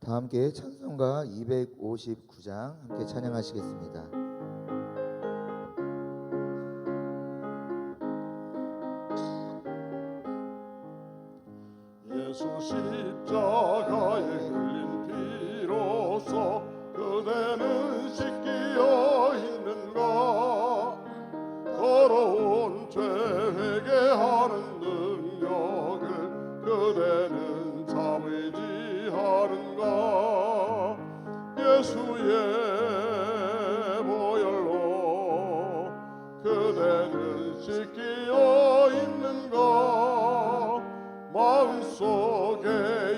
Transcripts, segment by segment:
다 함께 찬송가 259장 함께 찬양하시겠습니다. 예수 십자가에 흘린 피로써 그대는 씻기어 있는가? 더러운 죄 회개하는 능력을 그대는 참 의지하는가? 예수의 보혈로 그대는 씻기어 있는가? 마음속에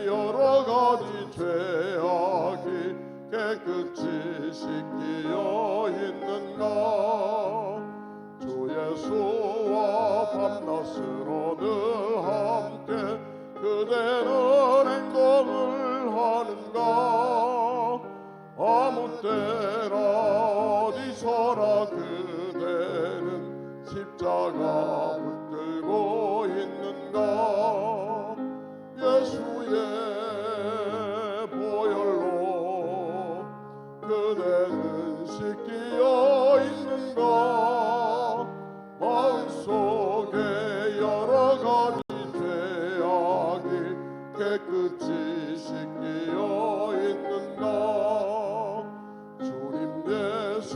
여러가지 죄악이 깨끗이 씻기어 있는가? 주 예수와 밤낮으로 늘 함께 그대는 행동을 하는가? 아무 때나 어디서나 그대는 십자가 붙들고 있는가? 예수의 보혈로 그대는 씻기어 있는가? 마음속에 여러가지 죄악이 깨끗이 씻기어 있는가? 주님 예수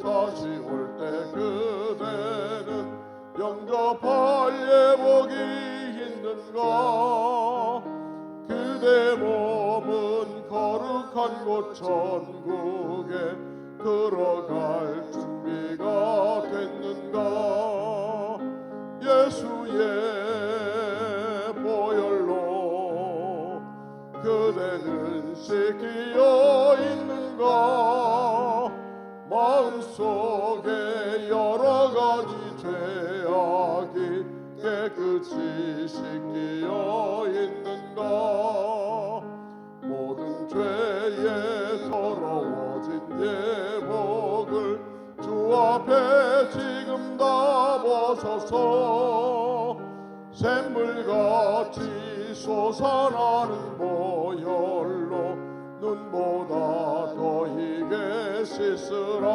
다시 올 때 그대는 영접할 예복이 있는가? 그대 몸은 거룩한 곳 천국에 들어갈 준비가 됐는가? 예수의 보혈로 그대는 씻기어 있는가? 마음속에 여러가지 죄악이 깨끗이 씻기어 있는가? 모든 죄에 더러워진 예복을 주 앞에 지금 다 벗어서 샘물같이 솟아나는 보혈로 눈보다 더 희게 씻으라.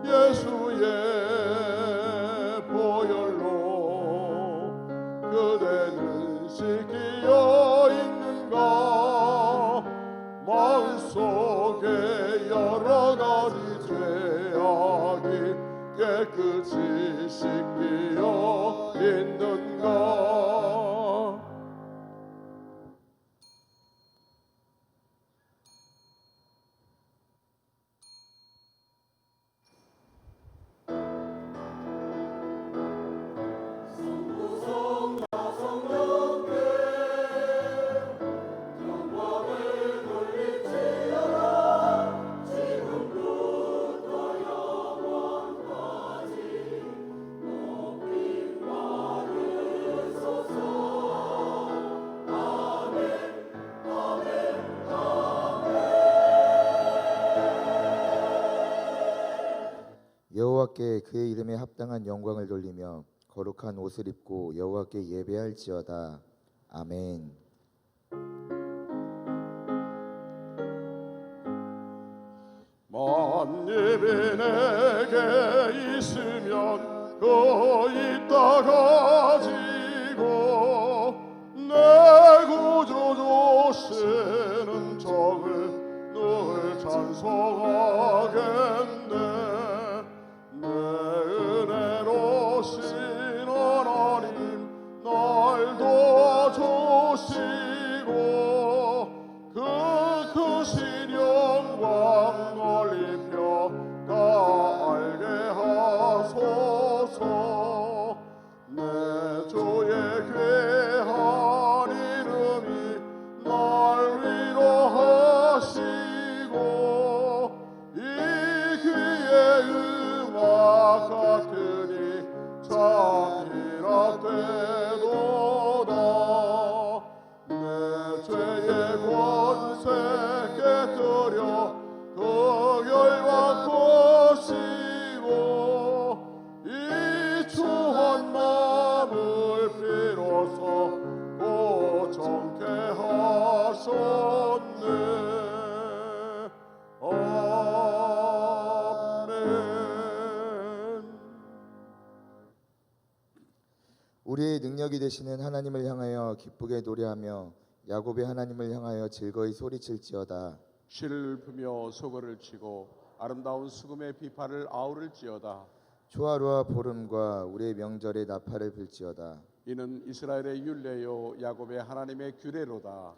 예수의 보혈로 그대는 씻기어 있는가? 마음속에 여러가지 죄악이 깨끗이 씻기어 있는가? 여호와께 그의 이름에 합당한 영광을 돌리며 거룩한 옷을 입고 여호와께 예배할지어다. 아멘. 만일이 내게 있으면 그 있다 가지고 내 구주 주시는 정을 늘 찬송하겠네. 내 은혜로신 하나님 날 도와주시 이스라엘의 능력이 되시는 하나님을 향하여 기쁘게 노래하며 야곱의 하나님을 향하여 즐거이 소리칠지어다. 시를 읊으며 소거를 치고 아름다운 수금의 비파를 아우를지어다. 초하루와 보름과 우리의 명절에 나팔을 불지어다. 이는 이스라엘의 율례요 야곱의 하나님의 규례로다.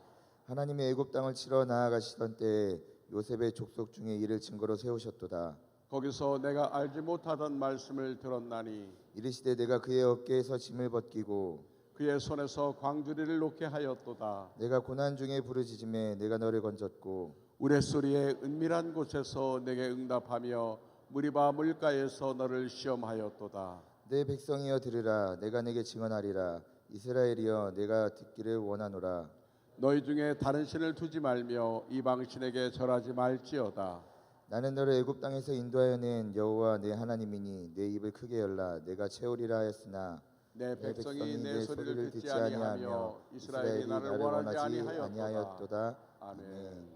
하나님이 애굽 땅을 치러 나아가시던 때에 요셉의 족속 중에 이를 증거로 세우셨도다. 거기서 내가 알지 못하던 말씀을 들었나니 이르시되 내가 그의 어깨에서 짐을 벗기고 그의 손에서 광주리를 놓게 하였도다. 내가 고난 중에 부르짖음에 내가 너를 건졌고 우레소리의 은밀한 곳에서 내게 응답하며 무리바 물가에서 너를 시험하였도다. 내 백성이여 들으라. 내가 내게 증언하리라. 이스라엘이여 내가 듣기를 원하노라. 너희 중에 다른 신을 두지 말며 이방 신에게 절하지 말지어다. 나는 너를 애굽 땅에서 인도하여 낸 여호와 내 하나님이니 내 입을 크게 열라. 내가 채우리라 하였으나 내 백성이 내 소리를 듣지 아니하며 이스라엘이 나를 원하지 아니하였도다. 아멘.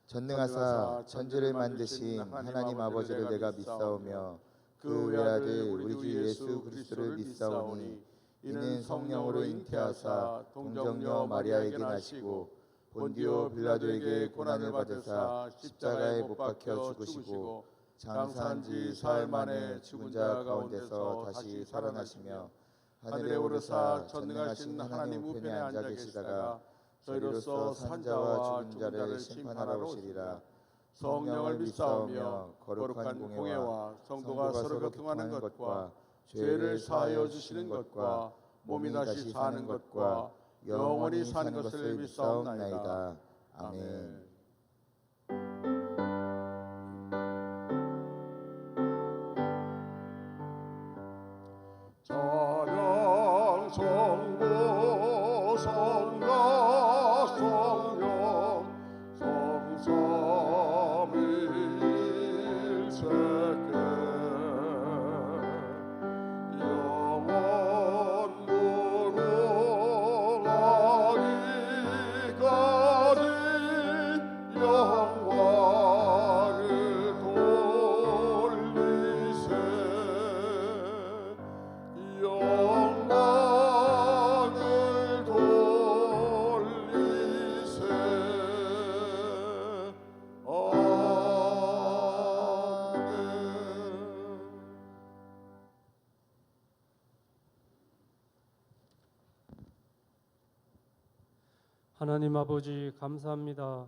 전능하사 천지를 만드신 하나님 아버지를 내가 믿사오며 그 외아들 우리 주 예수 그리스도를 믿사오니 이는 성령으로 잉태하사 동정녀 마리아에게 나시고 본디오 빌라도에게 고난을 받으사 십자가에 못 박혀 죽으시고 장사한 지 사흘 만에 죽은 자 가운데서 다시 살아나시며 하늘에 오르사 전능하신 하나님 우편에 앉아 계시다가 저희로서 산자와 죽은 자를 심판하러 오시리라. 성령을 믿사오며 거룩한 공예와 성도가 서로 교통하는 것과 죄를 사하여 주시는 것과 몸이 다시 사는 것과 영원히 사는 것을 믿사옵나이다. 아멘. 찬양 성부 성가 성령 성삼위일체께 영원 무궁하기까지 영광을 돌리세 영광을 돌리세. 아멘. 하나님 아버지 감사합니다.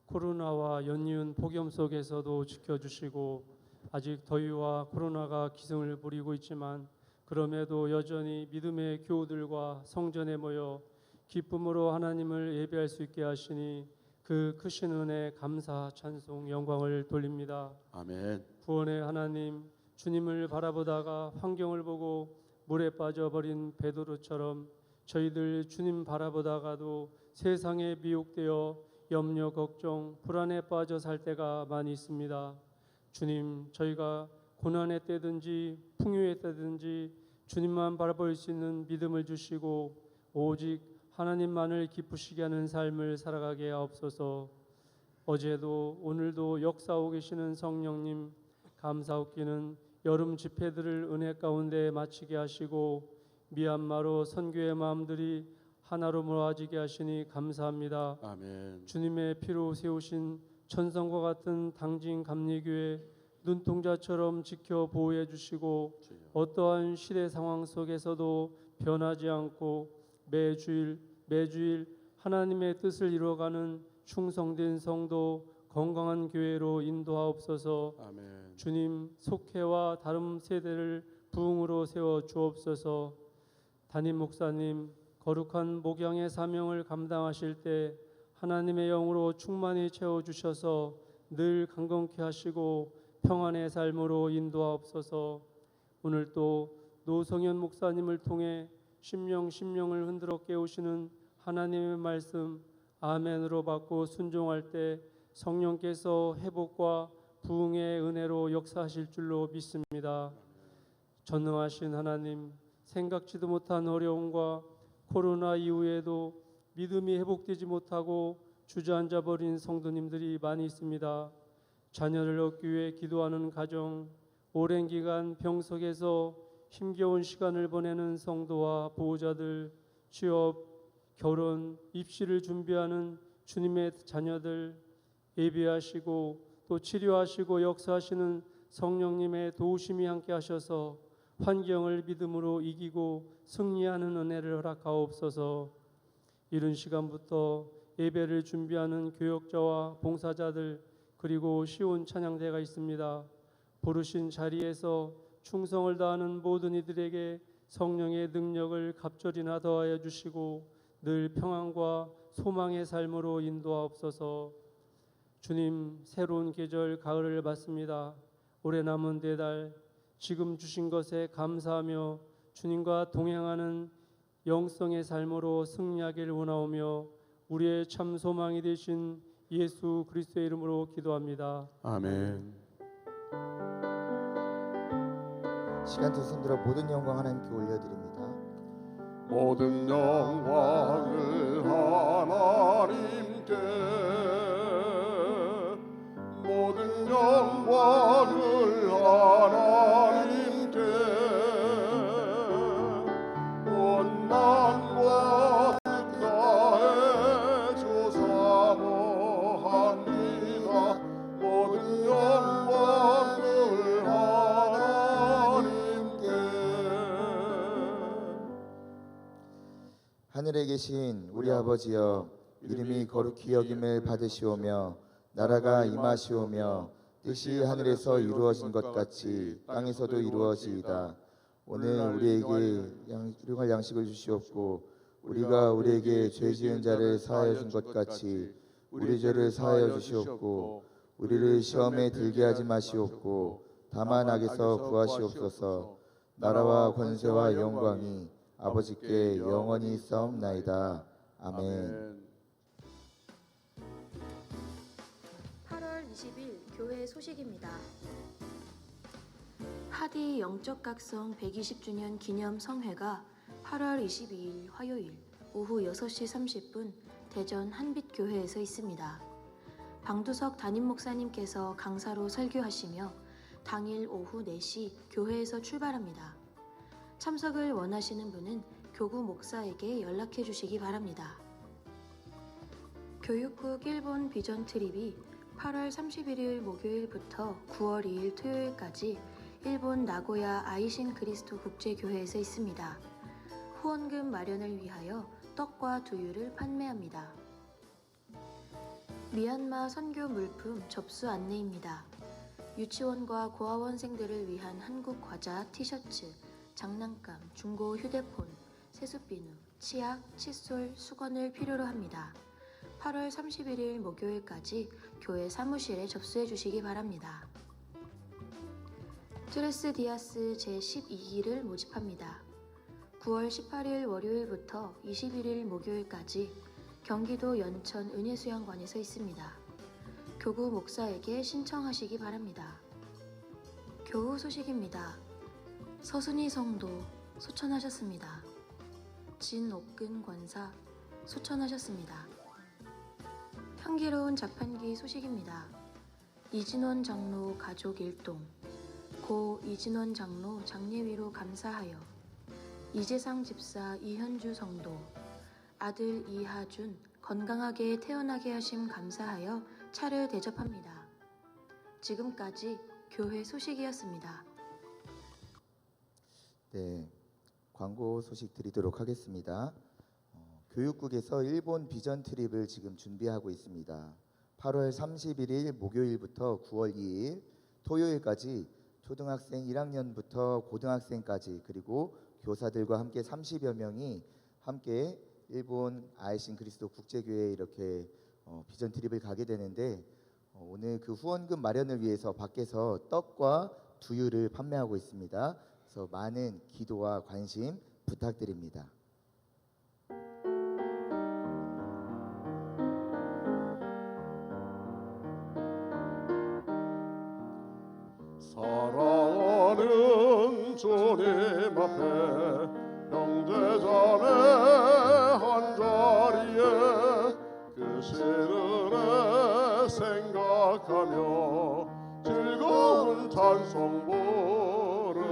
코로나와 연이은 폭염 속에서도 지켜주시고 아직 더위와 코로나가 기승을 부리고 있지만 그럼에도 여전히 믿음의 교우들과 성전에 모여 기쁨으로 하나님을 예배할 수 있게 하시니 그 크신 은혜 감사 찬송 영광을 돌립니다. 아멘. 구원의 하나님 주님을 바라보다가 환경을 보고 물에 빠져버린 베드로처럼 저희들 주님 바라보다가도 세상에 미혹되어 염려 걱정 불안에 빠져 살 때가 많이 있습니다. 주님 저희가 고난의 때든지 풍요의 때든지 주님만 바라볼 수 있는 믿음을 주시고 오직 하나님만을 기쁘시게 하는 삶을 살아가게 하옵소서. 어제도 오늘도 역사하고 계시는 성령님 감사옵기는 여름 집회들을 은혜 가운데 마치게 하시고 미얀마로 선교의 마음들이 하나로 모아지게 하시니 감사합니다. 아멘. 주님의 피로 세우신 천성과 같은 당진 감리교회 눈동자처럼 지켜 보호해 주시고 어떠한 시대 상황 속에서도 변하지 않고 매주일 하나님의 뜻을 이루어가는 충성된 성도 건강한 교회로 인도하옵소서. 아멘. 주님 속회와 다른 세대를 부흥으로 세워 주옵소서. 담임 목사님 거룩한 목양의 사명을 감당하실 때 하나님의 영으로 충만히 채워 주셔서 늘 강건케 하시고 평안의 삶으로 인도하옵소서. 오늘 또 노성현 목사님을 통해 심령을 흔들어 깨우시는 하나님의 말씀 아멘으로 받고 순종할 때 성령께서 회복과 부흥의 은혜로 역사하실 줄로 믿습니다. 전능하신 하나님 생각지도 못한 어려움과 코로나 이후에도 믿음이 회복되지 못하고 주저앉아 버린 성도님들이 많이 있습니다. 자녀를 얻기 위해 기도하는 가정, 오랜 기간 병석에서 힘겨운 시간을 보내는 성도와 보호자들, 취업, 결혼, 입시를 준비하는 주님의 자녀들, 예비하시고 또 치료하시고 역사하시는 성령님의 도우심이 함께 하셔서 환경을 믿음으로 이기고 승리하는 은혜를 허락하옵소서. 이른 시간부터 예배를 준비하는 교역자와 봉사자들, 그리고 시온 찬양대가 있습니다. 부르신 자리에서 충성을 다하는 모든 이들에게 성령의 능력을 갑절이나 더하여 주시고 늘 평안과 소망의 삶으로 인도하옵소서. 주님, 새로운 계절 가을을 맞습니다. 올해 남은 4달 지금 주신 것에 감사하며 주님과 동행하는 영성의 삶으로 승리하기를 원하오며 우리의 참 소망이 되신 예수 그리스도의 이름으로 기도합니다. 아멘. 시간 두 손 들어 모든 영광 하나님께 올려드립니다. 모든 영광을 하나님께, 모든 영광을 하나님께, 원망과 뜻 다해 주 사모합니다. 모든 영광을 하나님께. 하늘에 계신 우리 아버지여, 이름이 거룩히 여김을 받으시오며 나라가 임하시오며 뜻이 하늘에서 이루어진 것 같이 땅에서도 이루어지이다. 오늘 우리에게 일용할 양식을 주시옵고 우리가 우리에게 죄 지은 자를 사하여 준 것 같이 우리 죄를 사하여 주시옵고 우리를 시험에 들게 하지 마시옵고 다만 악에서 구하시옵소서. 나라와 권세와 영광이 아버지께 영원히 있사옵나이다. 아멘. 8월 20일 교회 소식입니다. 하디 영적각성 120주년 기념 성회가 8월 22일 화요일 오후 6시 30분 대전 한빛교회에서 있습니다. 방두석 담임 목사님께서 강사로 설교하시며 당일 오후 4시 교회에서 출발합니다. 참석을 원하시는 분은 교구 목사에게 연락해 주시기 바랍니다. 교육국 일본 비전 트립이 8월 31일 목요일부터 9월 2일 토요일까지 일본 나고야 아이신 그리스도 국제교회에서 있습니다. 후원금 마련을 위하여 떡과 두유를 판매합니다. 미얀마 선교 물품 접수 안내입니다. 유치원과 고아원생들을 위한 한국 과자, 티셔츠, 장난감, 중고 휴대폰, 세숫비누, 치약, 칫솔, 수건을 필요로 합니다. 8월 31일 목요일까지 교회 사무실에 접수해 주시기 바랍니다. 트레스 디아스 제12기를 모집합니다. 9월 18일 월요일부터 21일 목요일까지 경기도 연천 은혜수양관에서 있습니다. 교구 목사에게 신청하시기 바랍니다. 교우 소식입니다. 서순희 성도 소천하셨습니다. 진옥근 권사 소천하셨습니다. 향기로운 자판기 소식입니다. 이진원 장로 가족 일동, 고 이진원 장로 장례위로 감사하여 이재상 집사 이현주 성도, 아들 이하준 건강하게 태어나게 하심 감사하여 차를 대접합니다. 지금까지 교회 소식이었습니다. 네, 광고 소식 드리도록 하겠습니다. 교육국에서 일본 비전 트립을 지금 준비하고 있습니다. 8월 31일 목요일부터 9월 2일 토요일까지 초등학생 1학년부터 고등학생까지 그리고 교사들과 함께 30여 명이 함께 일본 아이신 그리스도 국제교회에 이렇게 비전 트립을 가게 되는데 오늘 그 후원금 마련을 위해서 밖에서 떡과 두유를 판매하고 있습니다. 그래서 많은 기도와 관심 부탁드립니다. 사랑하는 주님 앞에 형제자매 한자리에 그 시름에 생각하며 즐거운 찬송 부르네.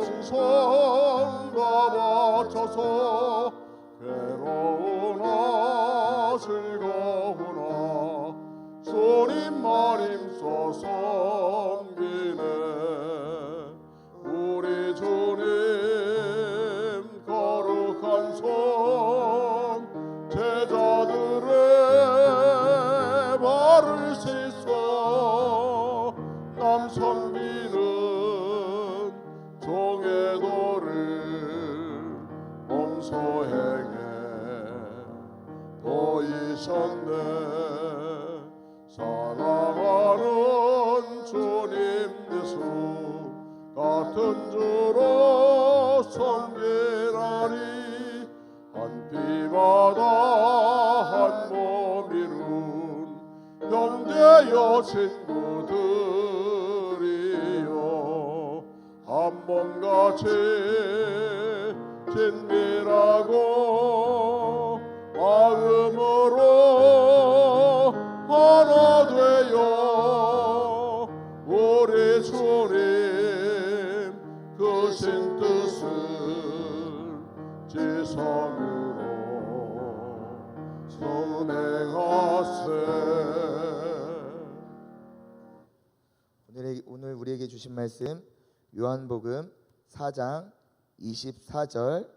충성과 바쳐서 괴로우나 즐거우나 주님만 힘써 섬기네. 우리 주님 거룩한 손 제자들의 발을 씻어 남 섬기는 종의 도를 몸소 행해 보이셨네. 사랑하는 주님 예수 같은 주로 섬기라니 한 피바다 한 몸 이룬 형제여 친구들이여 한 몸같이 친밀하고 마음으로 하나 되어 우리 주님 크신 뜻을 지성으로 순행하세. 오늘 우리에게 주신 말씀 요한복음 4장 24절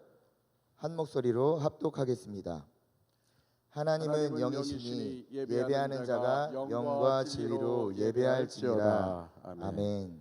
한 목소리로 합독하겠습니다. 하나님은 영이시니 예배하는 자가 영과 진리로 예배할지어다. 아멘.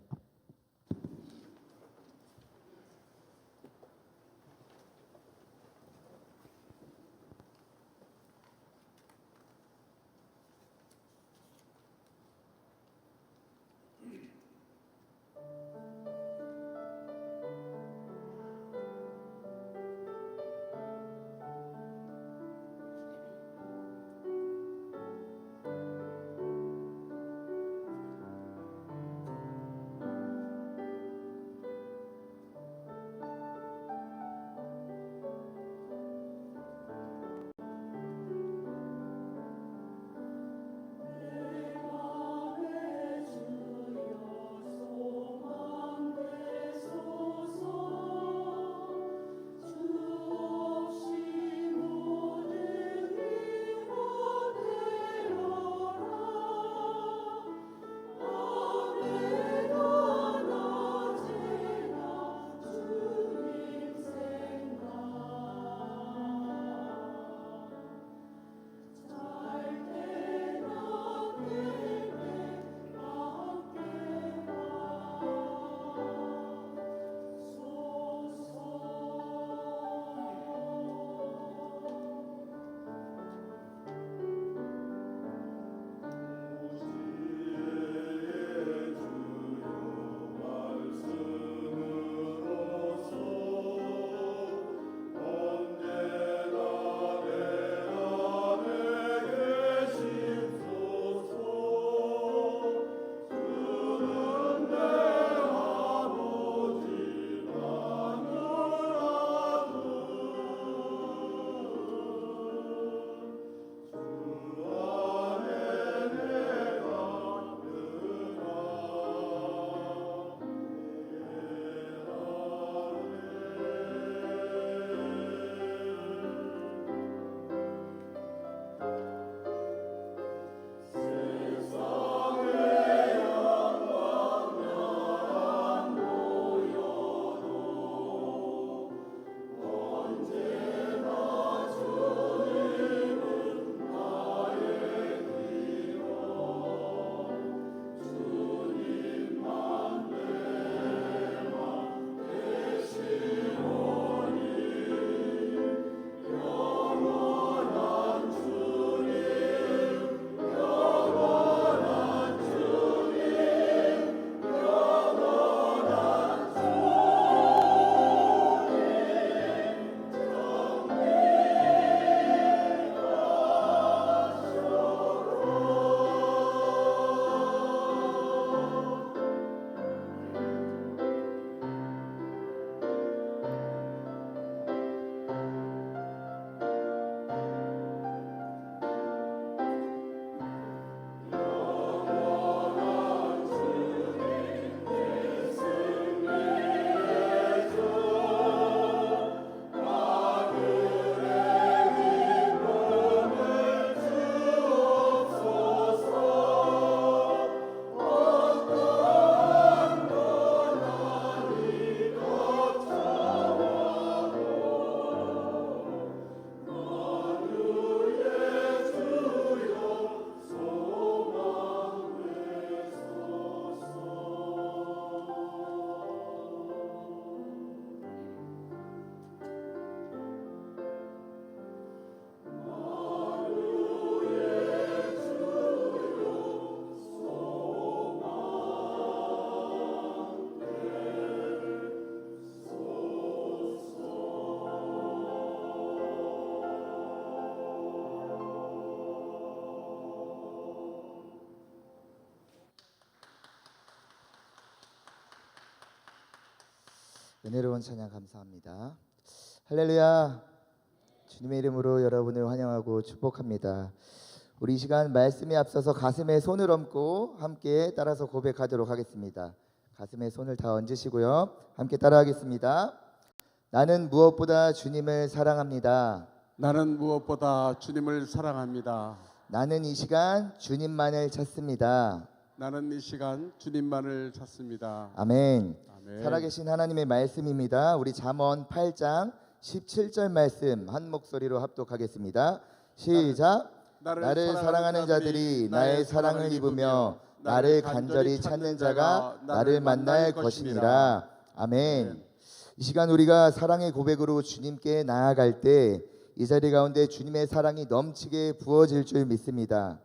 은혜로운 찬양 감사합니다. 할렐루야. 주님의 이름으로 여러분을 환영하고 축복합니다. 우리 이 시간 말씀에 앞서서 가슴에 손을 얹고 함께 따라서 고백하도록 하겠습니다. 가슴에 손을 다 얹으시고요. 함께 따라하겠습니다. 나는 무엇보다 주님을 사랑합니다. 나는 무엇보다 주님을 사랑합니다. 나는 이 시간 주님만을 찾습니다. 나는 이 시간 주님만을 찾습니다. 아멘. 아멘. 살아계신 하나님의 말씀입니다. 우리 잠언 8장 17절 말씀 한 목소리로 합독하겠습니다. 시작. 나를 사랑하는 자들이 나의 사랑을 입으며 나를 간절히 찾는 자가 나를 만날 것이니라. 아멘. 이 시간 우리가 사랑의 고백으로 주님께 나아갈 때 이 자리 가운데 주님의 사랑이 넘치게 부어질 줄 믿습니다.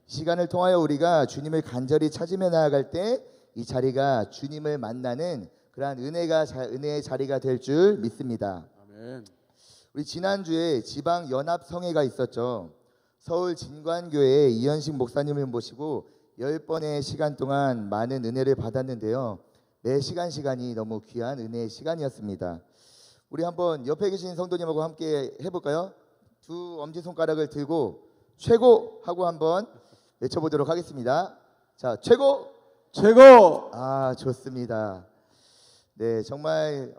이 시간을 통하여 우리가 주님을 간절히 찾으며 나아갈 때 이 자리가 주님을 만나는 그러한 은혜의 자리가 될 줄 믿습니다. 아멘. 우리 지난주에 지방 연합 성회가 있었죠. 서울 진관교회 이현식 목사님을 모시고 10번의 시간 동안 많은 은혜를 받았는데요. 매 시간이 너무 귀한 은혜의 시간이었습니다. 우리 한번 옆에 계신 성도님하고 함께 해볼까요? 두 엄지손가락을 들고 최고 하고 한번 외쳐보도록 하겠습니다. 자, 최고! 최고! 아, 좋습니다. 네, 정말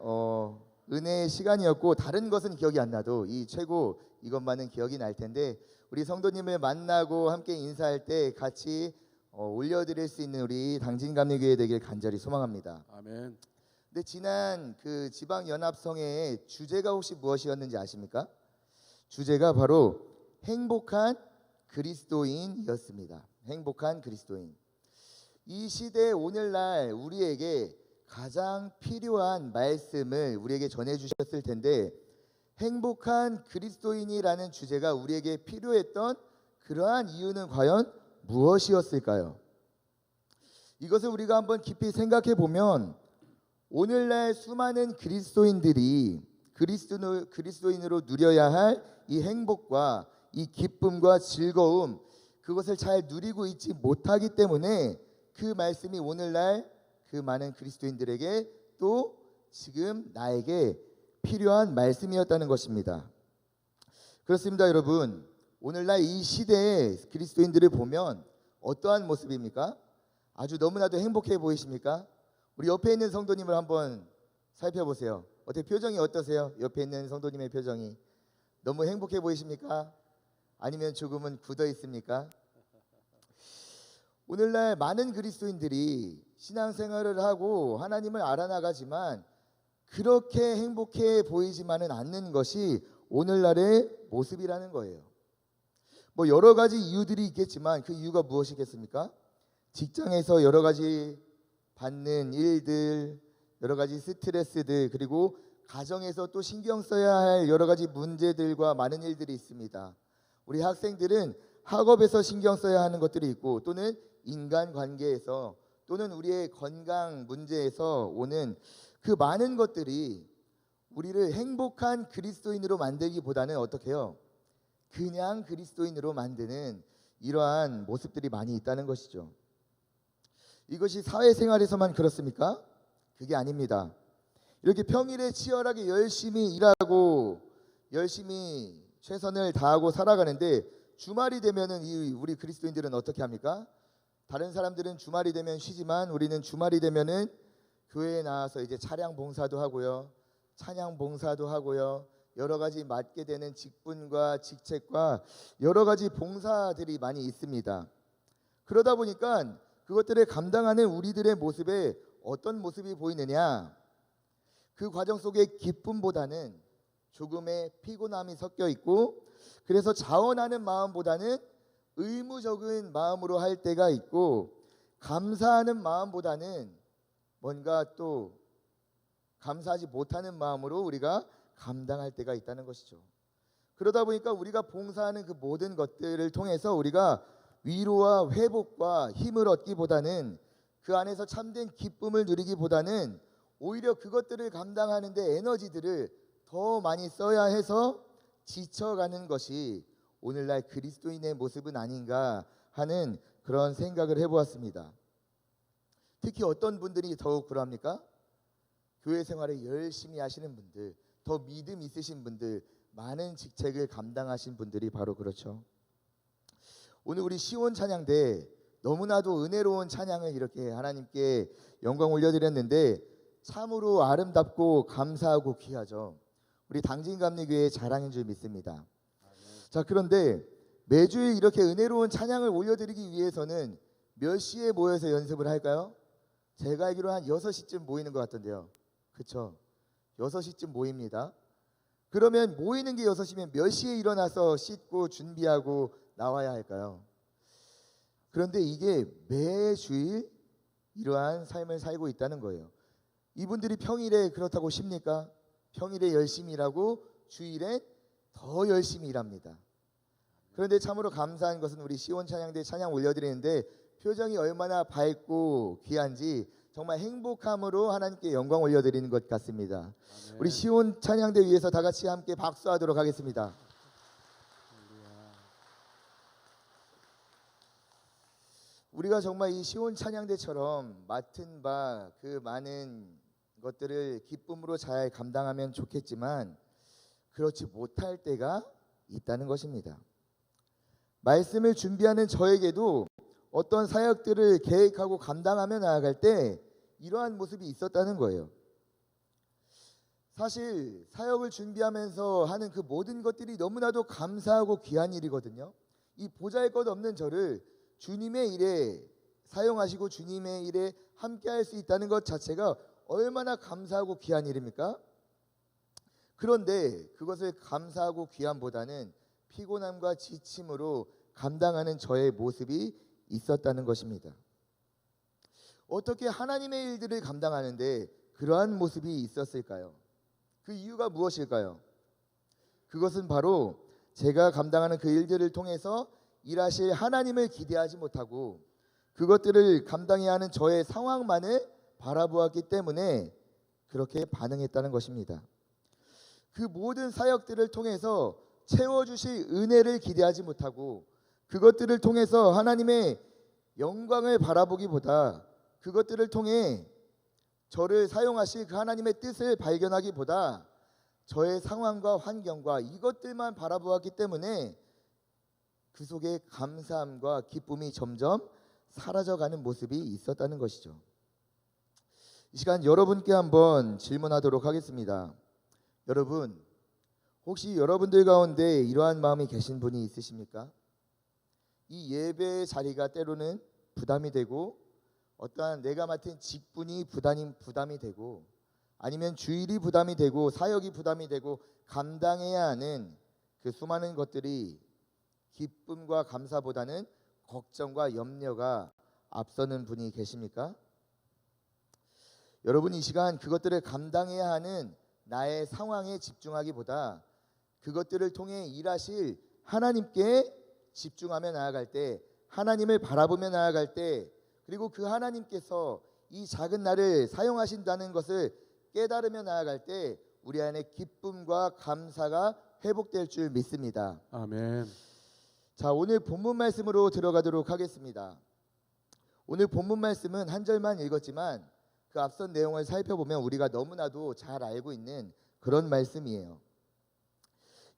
은혜의 시간이었고 다른 것은 기억이 안 나도 이 최고 이것만은 기억이 날 텐데 우리 성도님을 만나고 함께 인사할 때 같이 올려드릴 수 있는 우리 당진감리교회 되길 간절히 소망합니다. 아멘. 근데 지난 그 지방연합성회의 주제가 혹시 무엇이었는지 아십니까? 주제가 바로 행복한 그리스도인이었습니다. 행복한 그리스도인. 이 시대 오늘날 우리에게 가장 필요한 말씀을 우리에게 전해주셨을 텐데 행복한 그리스도인이라는 주제가 우리에게 필요했던 그러한 이유는 과연 무엇이었을까요? 이것을 우리가 한번 깊이 생각해 보면 오늘날 수많은 그리스도인들이 그리스도인으로 누려야 할 이 행복과 이 기쁨과 즐거움 그것을 잘 누리고 있지 못하기 때문에 그 말씀이 오늘날 그 많은 그리스도인들에게 또 지금 나에게 필요한 말씀이었다는 것입니다. 그렇습니다, 여러분. 오늘날 이 시대의 그리스도인들을 보면 어떠한 모습입니까? 아주 너무나도 행복해 보이십니까? 우리 옆에 있는 성도님을 한번 살펴보세요. 어떻게 표정이 어떠세요? 옆에 있는 성도님의 표정이 너무 행복해 보이십니까? 아니면 조금은 굳어 있습니까? 오늘날 많은 그리스도인들이 신앙생활을 하고 하나님을 알아나가지만 그렇게 행복해 보이지만은 않는 것이 오늘날의 모습이라는 거예요. 뭐 여러 가지 이유들이 있겠지만 그 이유가 무엇이겠습니까? 직장에서 여러 가지 받는 일들, 여러 가지 스트레스들, 그리고 가정에서 또 신경 써야 할 여러 가지 문제들과 많은 일들이 있습니다. 우리 학생들은 학업에서 신경 써야 하는 것들이 있고 또는 인간관계에서 또는 우리의 건강 문제에서 오는 그 많은 것들이 우리를 행복한 그리스도인으로 만들기보다는 어떻게 해요? 그냥 그리스도인으로 만드는 이러한 모습들이 많이 있다는 것이죠. 이것이 사회생활에서만 그렇습니까? 그게 아닙니다. 이렇게 평일에 치열하게 열심히 일하고 열심히 최선을 다하고 살아가는데 주말이 되면은 우리 그리스도인들은 어떻게 합니까? 다른 사람들은 주말이 되면 쉬지만 우리는 주말이 되면은 교회에 나와서 이제 차량 봉사도 하고요, 찬양 봉사도 하고요, 여러 가지 맡게 되는 직분과 직책과 여러 가지 봉사들이 많이 있습니다. 그러다 보니까 그것들을 감당하는 우리들의 모습에 어떤 모습이 보이느냐? 그 과정 속에 기쁨보다는 조금의 피곤함이 섞여 있고 그래서 자원하는 마음보다는 의무적인 마음으로 할 때가 있고 감사하는 마음보다는 뭔가 또 감사하지 못하는 마음으로 우리가 감당할 때가 있다는 것이죠. 그러다 보니까 우리가 봉사하는 그 모든 것들을 통해서 우리가 위로와 회복과 힘을 얻기보다는 그 안에서 참된 기쁨을 누리기보다는 오히려 그것들을 감당하는 데 에너지들을 더 많이 써야 해서 지쳐가는 것이 오늘날 그리스도인의 모습은 아닌가 하는 그런 생각을 해보았습니다. 특히 어떤 분들이 더욱 그러합니까? 교회 생활을 열심히 하시는 분들, 더 믿음 있으신 분들, 많은 직책을 감당하신 분들이 바로 그렇죠. 오늘 우리 시온 찬양대 너무나도 은혜로운 찬양을 이렇게 하나님께 영광 올려드렸는데 참으로 아름답고 감사하고 귀하죠. 우리 당진감리교회의 자랑인 줄 믿습니다. 자, 그런데 매주일 이렇게 은혜로운 찬양을 올려드리기 위해서는 몇 시에 모여서 연습을 할까요? 제가 알기로 한 6시쯤 모이는 것 같던데요. 그렇죠? 6시쯤 모입니다. 그러면 모이는 게 6시면 몇 시에 일어나서 씻고 준비하고 나와야 할까요? 그런데 이게 매주일 이러한 삶을 살고 있다는 거예요. 이분들이 평일에 그렇다고 쉽니까? 평일에 열심히 일하고 주일에 더 열심히 일합니다. 그런데 참으로 감사한 것은 우리 시온 찬양대 찬양 올려드리는데 표정이 얼마나 밝고 귀한지 정말 행복함으로 하나님께 영광 올려드리는 것 같습니다. 아멘. 우리 시온 찬양대 위해서 다 같이 함께 박수하도록 하겠습니다. 우리가 정말 이 시온 찬양대처럼 맡은 바 그 많은 것들을 기쁨으로 잘 감당하면 좋겠지만 그렇지 못할 때가 있다는 것입니다. 말씀을 준비하는 저에게도 어떤 사역들을 계획하고 감당하며 나아갈 때 이러한 모습이 있었다는 거예요. 사실 사역을 준비하면서 하는 그 모든 것들이 너무나도 감사하고 귀한 일이거든요. 이 보잘것없는 저를 주님의 일에 사용하시고 주님의 일에 함께할 수 있다는 것 자체가 얼마나 감사하고 귀한 일입니까? 그런데 그것을 감사하고 귀함보다는 피곤함과 지침으로 감당하는 저의 모습이 있었다는 것입니다. 어떻게 하나님의 일들을 감당하는데 그러한 모습이 있었을까요? 그 이유가 무엇일까요? 그것은 바로 제가 감당하는 그 일들을 통해서 일하실 하나님을 기대하지 못하고 그것들을 감당해야 하는 저의 상황만을 바라보았기 때문에 그렇게 반응했다는 것입니다. 그 모든 사역들을 통해서 채워주실 은혜를 기대하지 못하고 그것들을 통해서 하나님의 영광을 바라보기보다 그것들을 통해 저를 사용하실 그 하나님의 뜻을 발견하기보다 저의 상황과 환경과 이것들만 바라보았기 때문에 그 속에 감사함과 기쁨이 점점 사라져가는 모습이 있었다는 것이죠. 이 시간 여러분께 한번 질문하도록 하겠습니다. 여러분, 혹시 여러분들 가운데 이러한 마음이 계신 분이 있으십니까? 이 예배의 자리가 때로는 부담이 되고 어떠한 내가 맡은 직분이 부담이 되고 아니면 주일이 부담이 되고 사역이 부담이 되고 감당해야 하는 그 수많은 것들이 기쁨과 감사보다는 걱정과 염려가 앞서는 분이 계십니까? 여러분, 이 시간 그것들을 감당해야 하는 나의 상황에 집중하기보다 그것들을 통해 일하실 하나님께 집중하며 나아갈 때, 하나님을 바라보며 나아갈 때, 그리고 그 하나님께서 이 작은 나를 사용하신다는 것을 깨달으며 나아갈 때 우리 안에 기쁨과 감사가 회복될 줄 믿습니다. 아멘. 자, 오늘 본문 말씀으로 들어가도록 하겠습니다. 오늘 본문 말씀은 한 절만 읽었지만 그 앞선 내용을 살펴보면 우리가 너무나도 잘 알고 있는 그런 말씀이에요.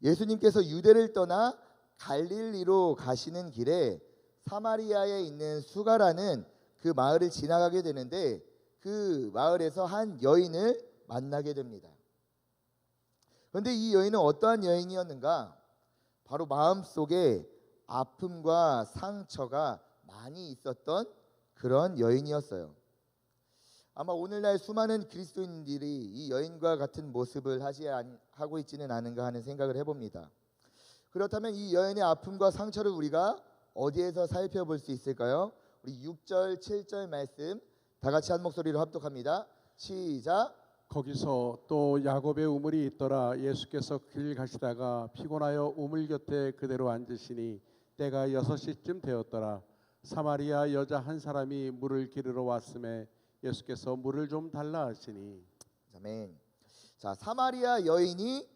예수님께서 유대를 떠나 갈릴리로 가시는 길에 사마리아에 있는 수가라는 그 마을을 지나가게 되는데 그 마을에서 한 여인을 만나게 됩니다. 그런데 이 여인은 어떠한 여인이었는가? 바로 마음속에 아픔과 상처가 많이 있었던 그런 여인이었어요. 아마 오늘날 수많은 그리스도인들이 이 여인과 같은 모습을 하고 있지는 않은가 하는 생각을 해봅니다. 그렇다면 이 여인의 아픔과 상처를 우리가 어디에서 살펴볼 수 있을까요? 우리 6절, 7절 말씀 다 같이 한 목소리로 합독합니다. 시작. 거기서 또 야곱의 우물이 있더라. 예수께서 길 가시다가 피곤하여 우물 곁에 그대로 앉으시니 때가 6시쯤 되었더라. 사마리아 여자 한 사람이 물을 기르러 왔음에 예수께서 물을 좀 달라 하시니. 아멘. 자, 사마리아 여인이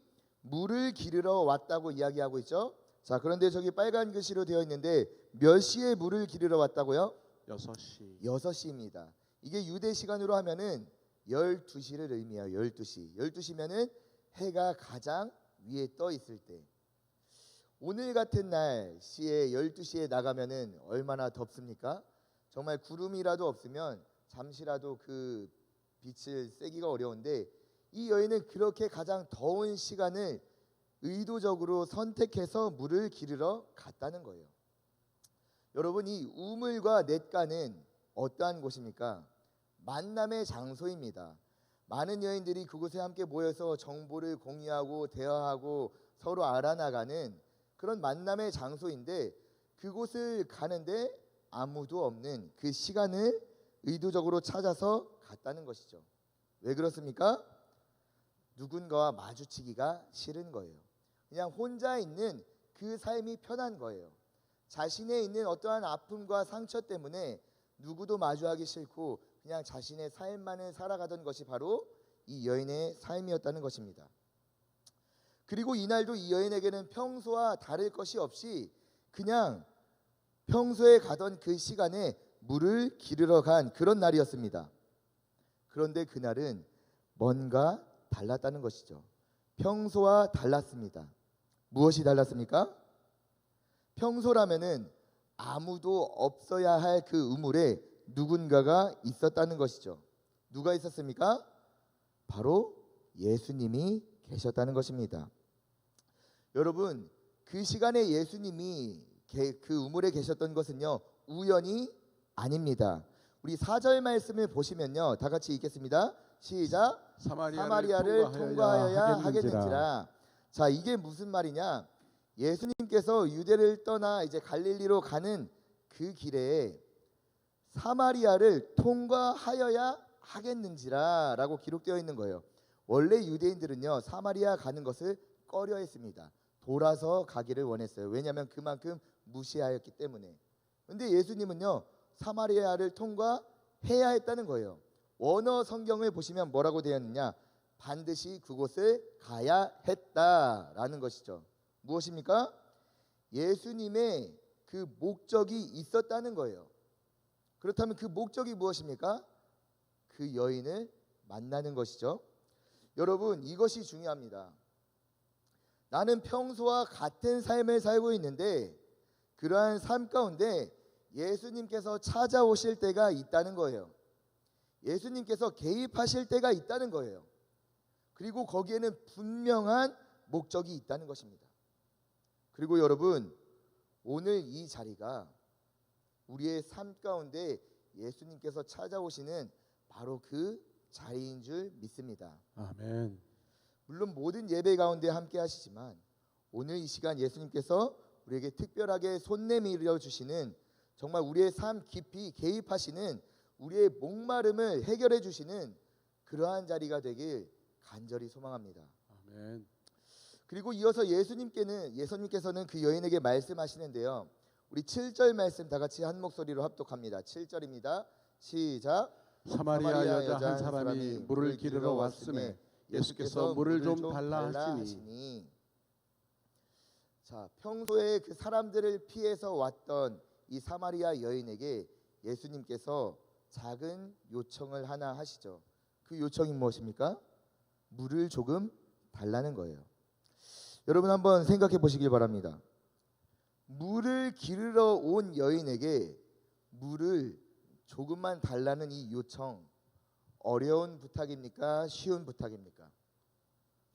물을 기르러 왔다고 이야기하고 있죠. 자, 그런데 저기 빨간 글씨로 되어 있는데 몇 시에 물을 기르러 왔다고요? 6시. 6시입니다. 이게 유대 시간으로 하면은 12시를 의미해요. 12시. 12시면은 해가 가장 위에 떠 있을 때. 오늘 같은 날씨에 12시에 나가면은 얼마나 덥습니까? 정말 구름이라도 없으면 잠시라도 그 빛을 쐬기가 어려운데, 이 여인은 그렇게 가장 더운 시간을 의도적으로 선택해서 물을 기르러 갔다는 거예요. 여러분, 이 우물과 냇가는 어떠한 곳입니까? 만남의 장소입니다. 많은 여인들이 그곳에 함께 모여서 정보를 공유하고 대화하고 서로 알아나가는 그런 만남의 장소인데, 그곳을 가는데 아무도 없는 그 시간을 의도적으로 찾아서 갔다는 것이죠. 왜 그렇습니까? 누군가와 마주치기가 싫은 거예요. 그냥 혼자 있는 그 삶이 편한 거예요. 자신에 있는 어떠한 아픔과 상처 때문에 누구도 마주하기 싫고 그냥 자신의 삶만을 살아가던 것이 바로 이 여인의 삶이었다는 것입니다. 그리고 이날도 이 여인에게는 평소와 다를 것이 없이 그냥 평소에 가던 그 시간에 물을 기르러 간 그런 날이었습니다. 그런데 그날은 뭔가 달랐다는 것이죠. 평소와 달랐습니다. 무엇이 달랐습니까? 평소라면은 아무도 없어야 할 그 우물에 누군가가 있었다는 것이죠. 누가 있었습니까? 바로 예수님이 계셨다는 것입니다. 여러분, 그 시간에 예수님이 그 우물에 계셨던 것은요, 우연이 아닙니다. 우리 4절 말씀을 보시면요, 다 같이 읽겠습니다. 시작. 사마리아를 통과하여야 하겠는지라. 자, 이게 무슨 말이냐? 예수님께서 유대를 떠나 이제 갈릴리로 가는 그 길에 사마리아를 통과하여야 하겠는지라라고 기록되어 있는 거예요. 원래 유대인들은요, 사마리아 가는 것을 꺼려했습니다. 돌아서 가기를 원했어요. 왜냐하면 그만큼 무시하였기 때문에. 근데 예수님은요, 사마리아를 통과해야 했다는 거예요. 원어 성경을 보시면 뭐라고 되어 있느냐? 반드시 그곳을 가야 했다라는 것이죠. 무엇입니까? 예수님의 그 목적이 있었다는 거예요. 그렇다면 그 목적이 무엇입니까? 그 여인을 만나는 것이죠. 여러분, 이것이 중요합니다. 나는 평소와 같은 삶을 살고 있는데 그러한 삶 가운데 예수님께서 찾아오실 때가 있다는 거예요. 예수님께서 개입하실 때가 있다는 거예요. 그리고 거기에는 분명한 목적이 있다는 것입니다. 그리고 여러분, 오늘 이 자리가 우리의 삶 가운데 예수님께서 찾아오시는 바로 그 자리인 줄 믿습니다. 아멘. 물론 모든 예배 가운데 함께 하시지만 오늘 이 시간 예수님께서 우리에게 특별하게 손 내밀어 주시는, 정말 우리의 삶 깊이 개입하시는, 우리의 목마름을 해결해 주시는 그러한 자리가 되길 간절히 소망합니다. 아멘. 그리고 이어서 예수님께서는 그 여인에게 말씀하시는데요. 우리 7절 말씀 다 같이 한 목소리로 합독합니다. 7절입니다. 시작. 사마리아 여자 한 사람이 물을 기르러 왔음에 예수께서 물을 좀 달라 하시니. 자, 평소에 그 사람들을 피해서 왔던 이 사마리아 여인에게 예수님께서 작은 요청을 하나 하시죠. 그 요청이 무엇입니까? 물을 조금 달라는 거예요. 여러분, 한번 생각해 보시길 바랍니다. 물을 기르러 온 여인에게 물을 조금만 달라는 이 요청, 어려운 부탁입니까? 쉬운 부탁입니까?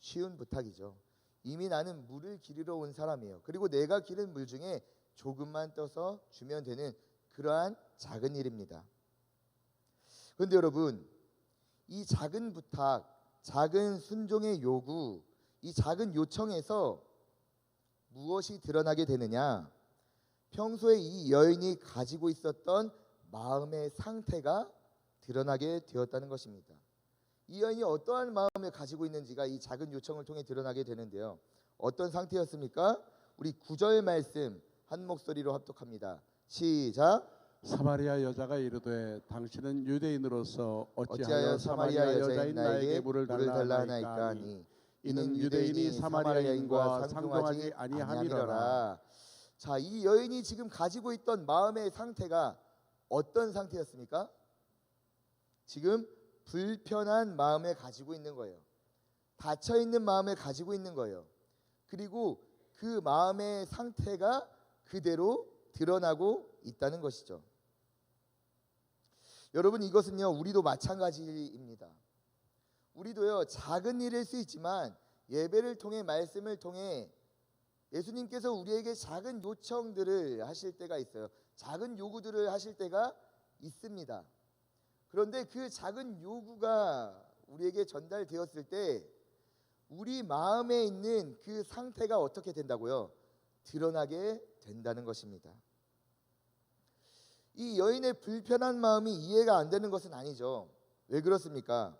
쉬운 부탁이죠. 이미 나는 물을 기르러 온 사람이에요. 그리고 내가 기른 물 중에 조금만 떠서 주면 되는 그러한 작은 일입니다. 그런데 여러분, 이 작은 부탁, 작은 순종의 요구, 이 작은 요청에서 무엇이 드러나게 되느냐? 평소에 이 여인이 가지고 있었던 마음의 상태가 드러나게 되었다는 것입니다. 이 여인이 어떠한 마음을 가지고 있는지가 이 작은 요청을 통해 드러나게 되는데요. 어떤 상태였습니까? 우리 9절 말씀 한 목소리로 합독합니다. 시작. 사마리아 여자가 이르되 당신은 유대인으로서 어찌하여 사마리아 여자인 나에게 물을 달라 하나이까 하니 이는 유대인이 사마리아인과 상종하지 아니함이로라. 자, 이 여인이 지금 가지고 있던 마음의 상태가 어떤 상태였습니까? 지금 불편한 마음을 가지고 있는 거예요. 닫혀 있는 마음을 가지고 있는 거예요. 그리고 그 마음의 상태가 그대로 드러나고 있다는 것이죠. 여러분, 이것은요, 우리도 마찬가지입니다. 우리도요, 작은 일일 수 있지만 예배를 통해, 말씀을 통해 예수님께서 우리에게 작은 요청들을 하실 때가 있어요. 작은 요구들을 하실 때가 있습니다. 그런데 그 작은 요구가 우리에게 전달되었을 때 우리 마음에 있는 그 상태가 어떻게 된다고요? 드러나게 된다는 것입니다. 이 여인의 불편한 마음이 이해가 안 되는 것은 아니죠. 왜 그렇습니까?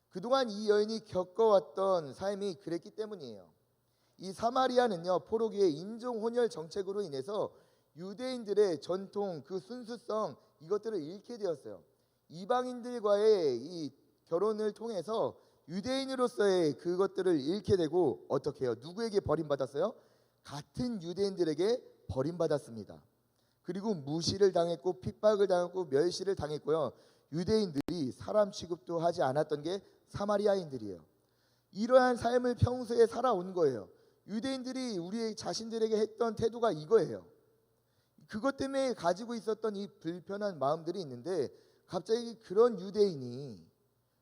그동안 이 여인이 겪어왔던 삶이 그랬기 때문이에요. 이 사마리아는요, 포로기의 인종 혼혈 정책으로 인해서 유대인들의 전통, 그 순수성, 이것들을 잃게 되었어요. 이방인들과의 이 결혼을 통해서 유대인으로서의 그것들을 잃게 되고, 어떻게 해요? 누구에게 버림받았어요? 같은 유대인들에게 버림받았습니다. 그리고 무시를 당했고 핍박을 당했고 멸시를 당했고요. 유대인들이 사람 취급도 하지 않았던 게 사마리아인들이에요. 이러한 삶을 평소에 살아온 거예요. 유대인들이 우리 자신들에게 했던 태도가 이거예요. 그것 때문에 가지고 있었던 이 불편한 마음들이 있는데, 갑자기 그런 유대인이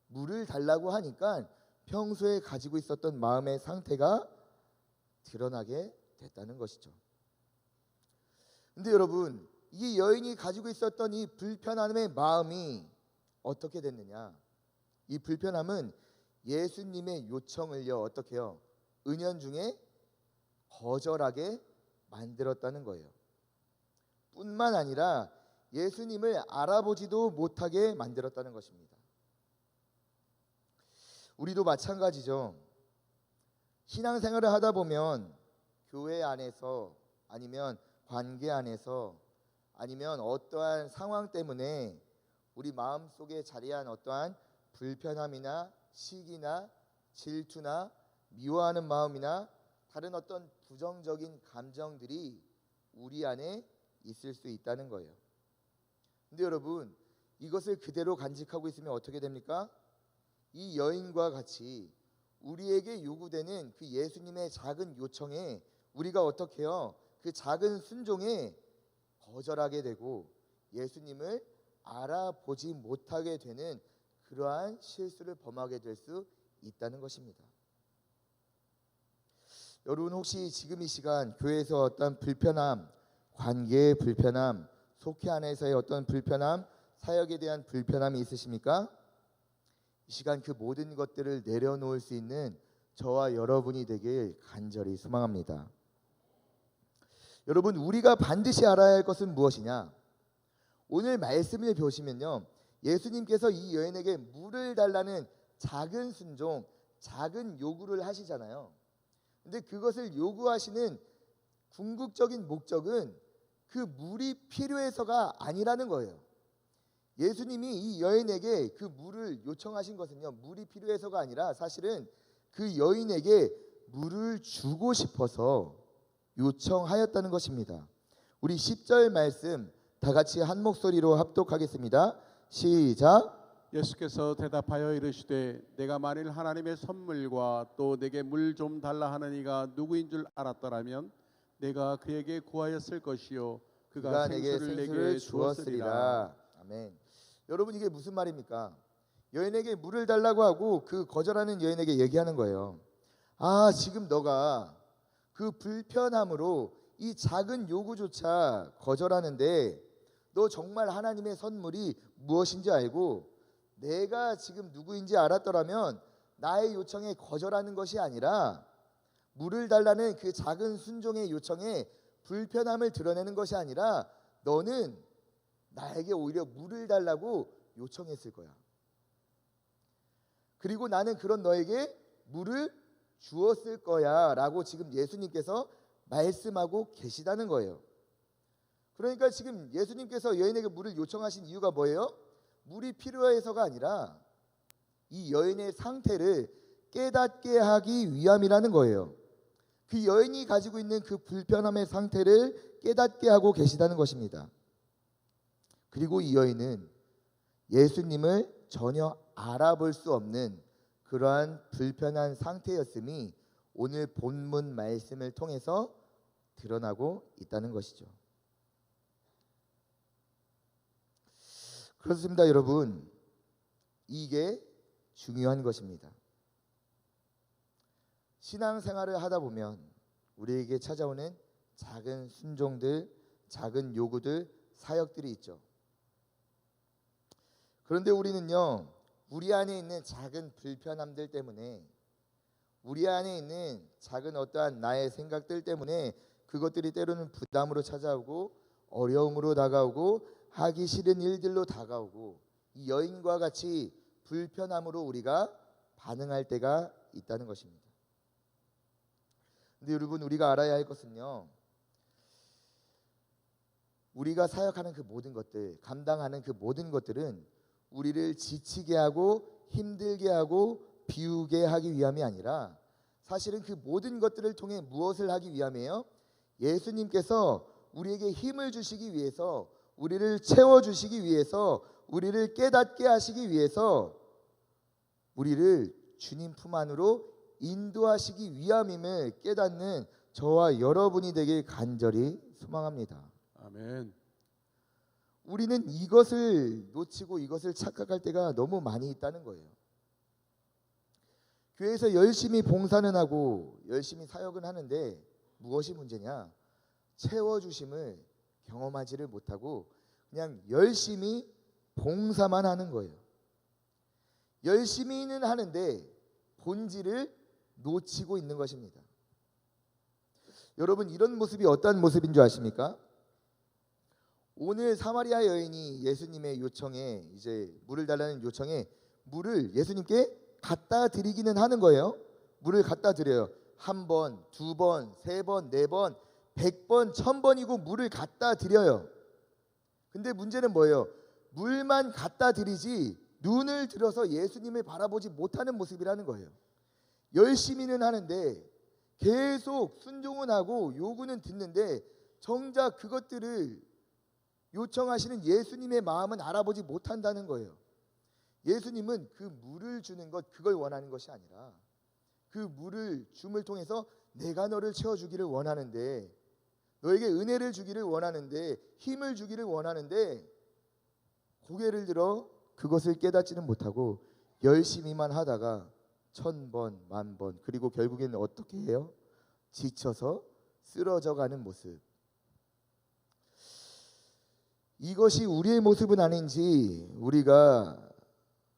물을 달라고 하니까 평소에 가지고 있었던 마음의 상태가 드러나게 됐다는 것이죠. 근데 여러분, 이 여인이 가지고 있었던 이 불편함의 마음이 어떻게 됐느냐? 이 불편함은 예수님의 요청을요, 어떻게 해요? 은연중에 거절하게 만들었다는 거예요. 뿐만 아니라 예수님을 알아보지도 못하게 만들었다는 것입니다. 우리도 마찬가지죠. 신앙생활을 하다 보면 교회 안에서, 아니면 관계 안에서, 아니면 어떠한 상황 때문에 우리 마음속에 자리한 어떠한 불편함이나 시기나 질투나 미워하는 마음이나 다른 어떤 부정적인 감정들이 우리 안에 있을 수 있다는 거예요. 근데 여러분, 이것을 그대로 간직하고 있으면 어떻게 됩니까? 이 여인과 같이 우리에게 요구되는 그 예수님의 작은 요청에 우리가 어떻게 해요? 그 작은 순종에 거절하게 되고 예수님을 알아보지 못하게 되는 그러한 실수를 범하게 될 수 있다는 것입니다. 여러분, 혹시 지금 이 시간 교회에서 어떤 불편함, 관계의 불편함, 속회 안에서의 어떤 불편함, 사역에 대한 불편함이 있으십니까? 이 시간 그 모든 것들을 내려놓을 수 있는 저와 여러분이 되길 간절히 소망합니다. 여러분, 우리가 반드시 알아야 할 것은 무엇이냐? 오늘 말씀을 보시면요, 예수님께서 이 여인에게 물을 달라는 작은 순종, 작은 요구를 하시잖아요. 근데 그것을 요구하시는 궁극적인 목적은 그 물이 필요해서가 아니라는 거예요. 예수님이 이 여인에게 그 물을 요청하신 것은요, 물이 필요해서가 아니라 사실은 그 여인에게 물을 주고 싶어서 요청하였다는 것입니다. 우리 10절 말씀 다 같이 한 목소리로 합독하겠습니다. 시작. 예수께서 대답하여 이르시되 내가 만일 하나님의 선물과 또 내게 물 좀 달라 하는 이가 누구인 줄 알았더라면 내가 그에게 구하였을 것이요 그가 내게 생수를 내게 생수를 주었으리라. 주었으리라. 아멘. 여러분, 이게 무슨 말입니까? 여인에게 물을 달라고 하고 그 거절하는 여인에게 얘기하는 거예요. 아, 지금 너가 그 불편함으로 이 작은 요구조차 거절하는데 너 정말 하나님의 선물이 무엇인지 알고 내가 지금 누구인지 알았더라면 나의 요청에 거절하는 것이 아니라 물을 달라는 그 작은 순종의 요청에 불편함을 드러내는 것이 아니라 너는 나에게 오히려 물을 달라고 요청했을 거야. 그리고 나는 그런 너에게 물을 주었을 거야 라고 지금 예수님께서 말씀하고 계시다는 거예요. 그러니까 지금 예수님께서 여인에게 물을 요청하신 이유가 뭐예요? 물이 필요해서가 아니라 이 여인의 상태를 깨닫게 하기 위함이라는 거예요. 그 여인이 가지고 있는 그 불편함의 상태를 깨닫게 하고 계시다는 것입니다. 그리고 이 여인은 예수님을 전혀 알아볼 수 없는 그러한 불편한 상태였음이 오늘 본문 말씀을 통해서 드러나고 있다는 것이죠. 그렇습니다, 여러분. 이게 중요한 것입니다. 신앙생활을 하다 보면 우리에게 찾아오는 작은 순종들, 작은 요구들, 사역들이 있죠. 그런데 우리는요, 우리 안에 있는 작은 불편함들 때문에, 우리 안에 있는 작은 어떠한 나의 생각들 때문에 그것들이 때로는 부담으로 찾아오고 어려움으로 다가오고 하기 싫은 일들로 다가오고 이 여인과 같이 불편함으로 우리가 반응할 때가 있다는 것입니다. 근데 여러분, 우리가 알아야 할 것은요, 우리가 사역하는 그 모든 것들, 감당하는 그 모든 것들은 우리를 지치게 하고 힘들게 하고 비우게 하기 위함이 아니라 사실은 그 모든 것들을 통해 무엇을 하기 위함이에요? 예수님께서 우리에게 힘을 주시기 위해서, 우리를 채워주시기 위해서, 우리를 깨닫게 하시기 위해서 우리를 주님 품 안으로 인도하시기 위함임을 깨닫는 저와 여러분이 되길 간절히 소망합니다. 아멘. 우리는 이것을 놓치고 이것을 착각할 때가 너무 많이 있다는 거예요. 교회에서 열심히 봉사는 하고 열심히 사역은 하는데 무엇이 문제냐? 채워주심을 경험하지를 못하고 그냥 열심히 봉사만 하는 거예요. 열심히는 하는데 본질을 놓치고 있는 것입니다. 여러분, 이런 모습이 어떤 모습인 줄 아십니까? 오늘 사마리아 여인이 예수님의 요청에, 이제 물을 달라는 요청에 물을 예수님께 갖다 드리기는 하는 거예요. 물을 갖다 드려요. 1번, 2번, 3번, 4번, 100번, 1000번이고 물을 갖다 드려요. 근데 문제는 뭐예요? 물만 갖다 드리지 눈을 들어서 예수님을 바라보지 못하는 모습이라는 거예요. 열심히는 하는데 계속 순종은 하고 요구는 듣는데 정작 그것들을 요청하시는 예수님의 마음은 알아보지 못한다는 거예요. 예수님은 그 물을 주는 것, 그걸 원하는 것이 아니라 그 물을 줌을 통해서 내가 너를 채워주기를 원하는데, 너에게 은혜를 주기를 원하는데, 힘을 주기를 원하는데 고개를 들어 그것을 깨닫지는 못하고 열심히만 하다가 1000번, 10,000번, 그리고 결국에는 어떻게 해요? 지쳐서 쓰러져가는 모습. 이것이 우리의 모습은 아닌지 우리가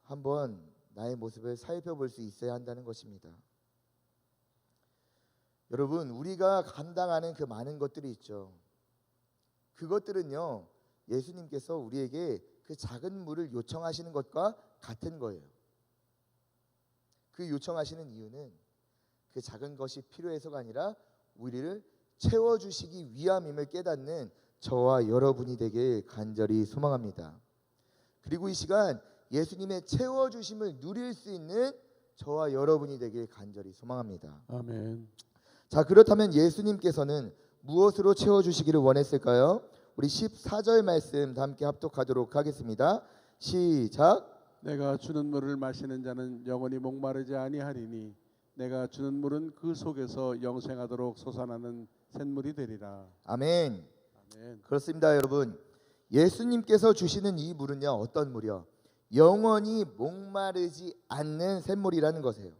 한번 나의 모습을 살펴볼 수 있어야 한다는 것입니다. 여러분, 우리가 감당하는 그 많은 것들이 있죠. 그것들은요, 예수님께서 우리에게 그 작은 물을 요청하시는 것과 같은 거예요. 그 요청하시는 이유는 그 작은 것이 필요해서가 아니라 우리를 채워주시기 위함임을 깨닫는 저와 여러분이 되길 간절히 소망합니다. 그리고 이 시간 예수님의 채워주심을 누릴 수 있는 저와 여러분이 되길 간절히 소망합니다. 아멘. 자, 그렇다면 예수님께서는 무엇으로 채워주시기를 원했을까요? 우리 14절 말씀 다 함께 합독하도록 하겠습니다. 시작. 내가 주는 물을 마시는 자는 영원히 목마르지 아니하리니 내가 주는 물은 그 속에서 영생하도록 솟아나는 샘물이 되리라. 아멘. 아멘. 그렇습니다, 여러분. 예수님께서 주시는 이 물은요, 어떤 물이요? 영원히 목마르지 않는 샘물이라는 것이에요.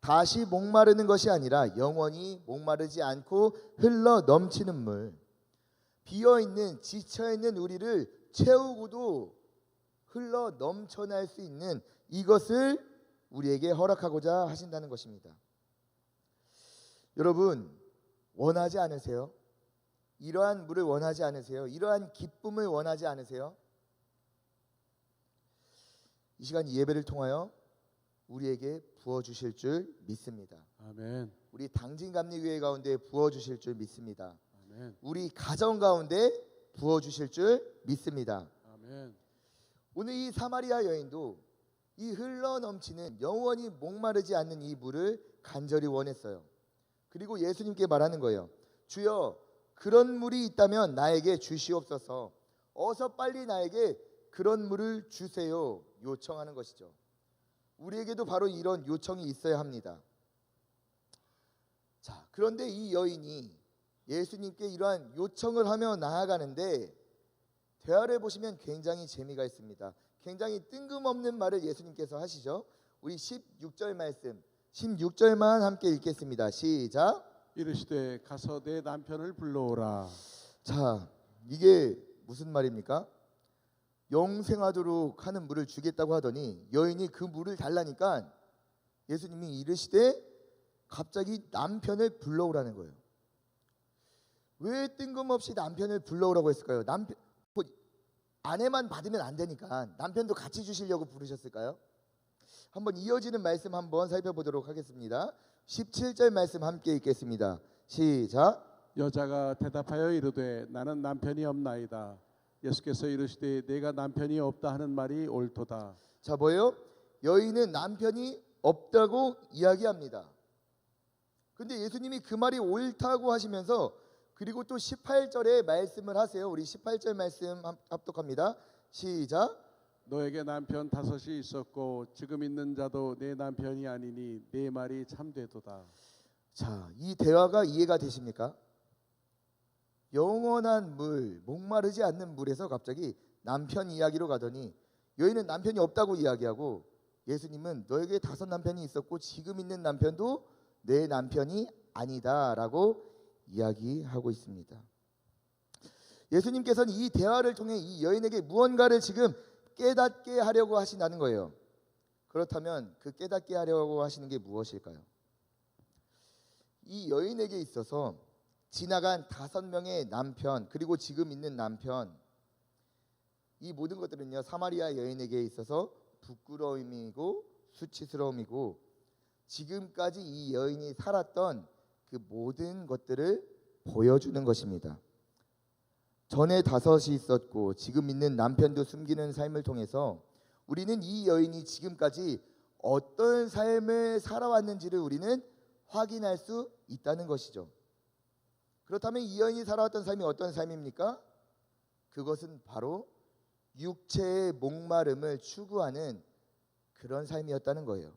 다시 목마르는 것이 아니라 영원히 목마르지 않고 흘러 넘치는 물. 비어있는, 지쳐있는 우리를 채우고도 흘러 넘쳐날 수 있는 이것을 우리에게 허락하고자 하신다는 것입니다. 여러분, 원하지 않으세요? 이러한 물을 원하지 않으세요? 이러한 기쁨을 원하지 않으세요? 이 시간 이 예배를 통하여 우리에게 부어주실 줄 믿습니다. 아멘. 우리 당진감리교회 가운데 부어주실 줄 믿습니다. 아멘. 우리 가정 가운데 부어주실 줄 믿습니다. 아멘. 오늘 이 사마리아 여인도 이 흘러넘치는 영원히 목마르지 않는 이 물을 간절히 원했어요. 그리고 예수님께 말하는 거예요. 주여, 그런 물이 있다면 나에게 주시옵소서. 어서 빨리 나에게 그런 물을 주세요. 요청하는 것이죠. 우리에게도 바로 이런 요청이 있어야 합니다. 자, 그런데 이 여인이 예수님께 이러한 요청을 하며 나아가는데 대화를 해보시면 굉장히 재미가 있습니다. 굉장히 뜬금없는 말을 예수님께서 하시죠. 우리 16절 말씀 16절만 함께 읽겠습니다. 시작. 이르시되 가서 내 남편을 불러오라. 자, 이게 무슨 말입니까? 영생하도록 하는 물을 주겠다고 하더니 여인이 그 물을 달라니까 예수님이 이르시되 갑자기 남편을 불러오라는 거예요. 왜 뜬금없이 남편을 불러오라고 했을까요? 남편 뭐 아내만 받으면 안 되니까 남편도 같이 주시려고 부르셨을까요? 한번 이어지는 말씀 한번 살펴보도록 하겠습니다. 17절 말씀 함께 읽겠습니다. 시작. 여자가 대답하여 이르되 나는 남편이 없나이다. 예수께서 이르시되 내가 남편이 없다 하는 말이 옳도다. 자, 뭐예요? 여인은 남편이 없다고 이야기합니다. 근데 예수님이 그 말이 옳다고 하시면서 그리고 또 18절에 말씀을 하세요. 우리 18절 말씀 합독합니다. 시작. 너에게 남편 5이 있었고 지금 있는 자도 내 남편이 아니니 내 말이 참되도다. 자, 이 대화가 이해가 되십니까? 영원한 물, 목마르지 않는 물에서 갑자기 남편 이야기로 가더니 여인은 남편이 없다고 이야기하고 예수님은 너에게 5 남편이 있었고 지금 있는 남편도 내 남편이 아니다라고 이야기하고 있습니다. 예수님께서는 이 대화를 통해 이 여인에게 무언가를 지금 깨닫게 하려고 하신다는 거예요. 그렇다면 그 깨닫게 하려고 하시는 게 무엇일까요? 이 여인에게 있어서 지나간 5명의 남편 그리고 지금 있는 남편 이 모든 것들은요 사마리아 여인에게 있어서 부끄러움이고 수치스러움이고 지금까지 이 여인이 살았던 그 모든 것들을 보여주는 것입니다. 전에 5이 있었고 지금 있는 남편도 숨기는 삶을 통해서 우리는 이 여인이 지금까지 어떤 삶을 살아왔는지를 우리는 확인할 수 있다는 것이죠. 그렇다면 이 여인이 살아왔던 삶이 어떤 삶입니까? 그것은 바로 육체의 목마름을 추구하는 그런 삶이었다는 거예요.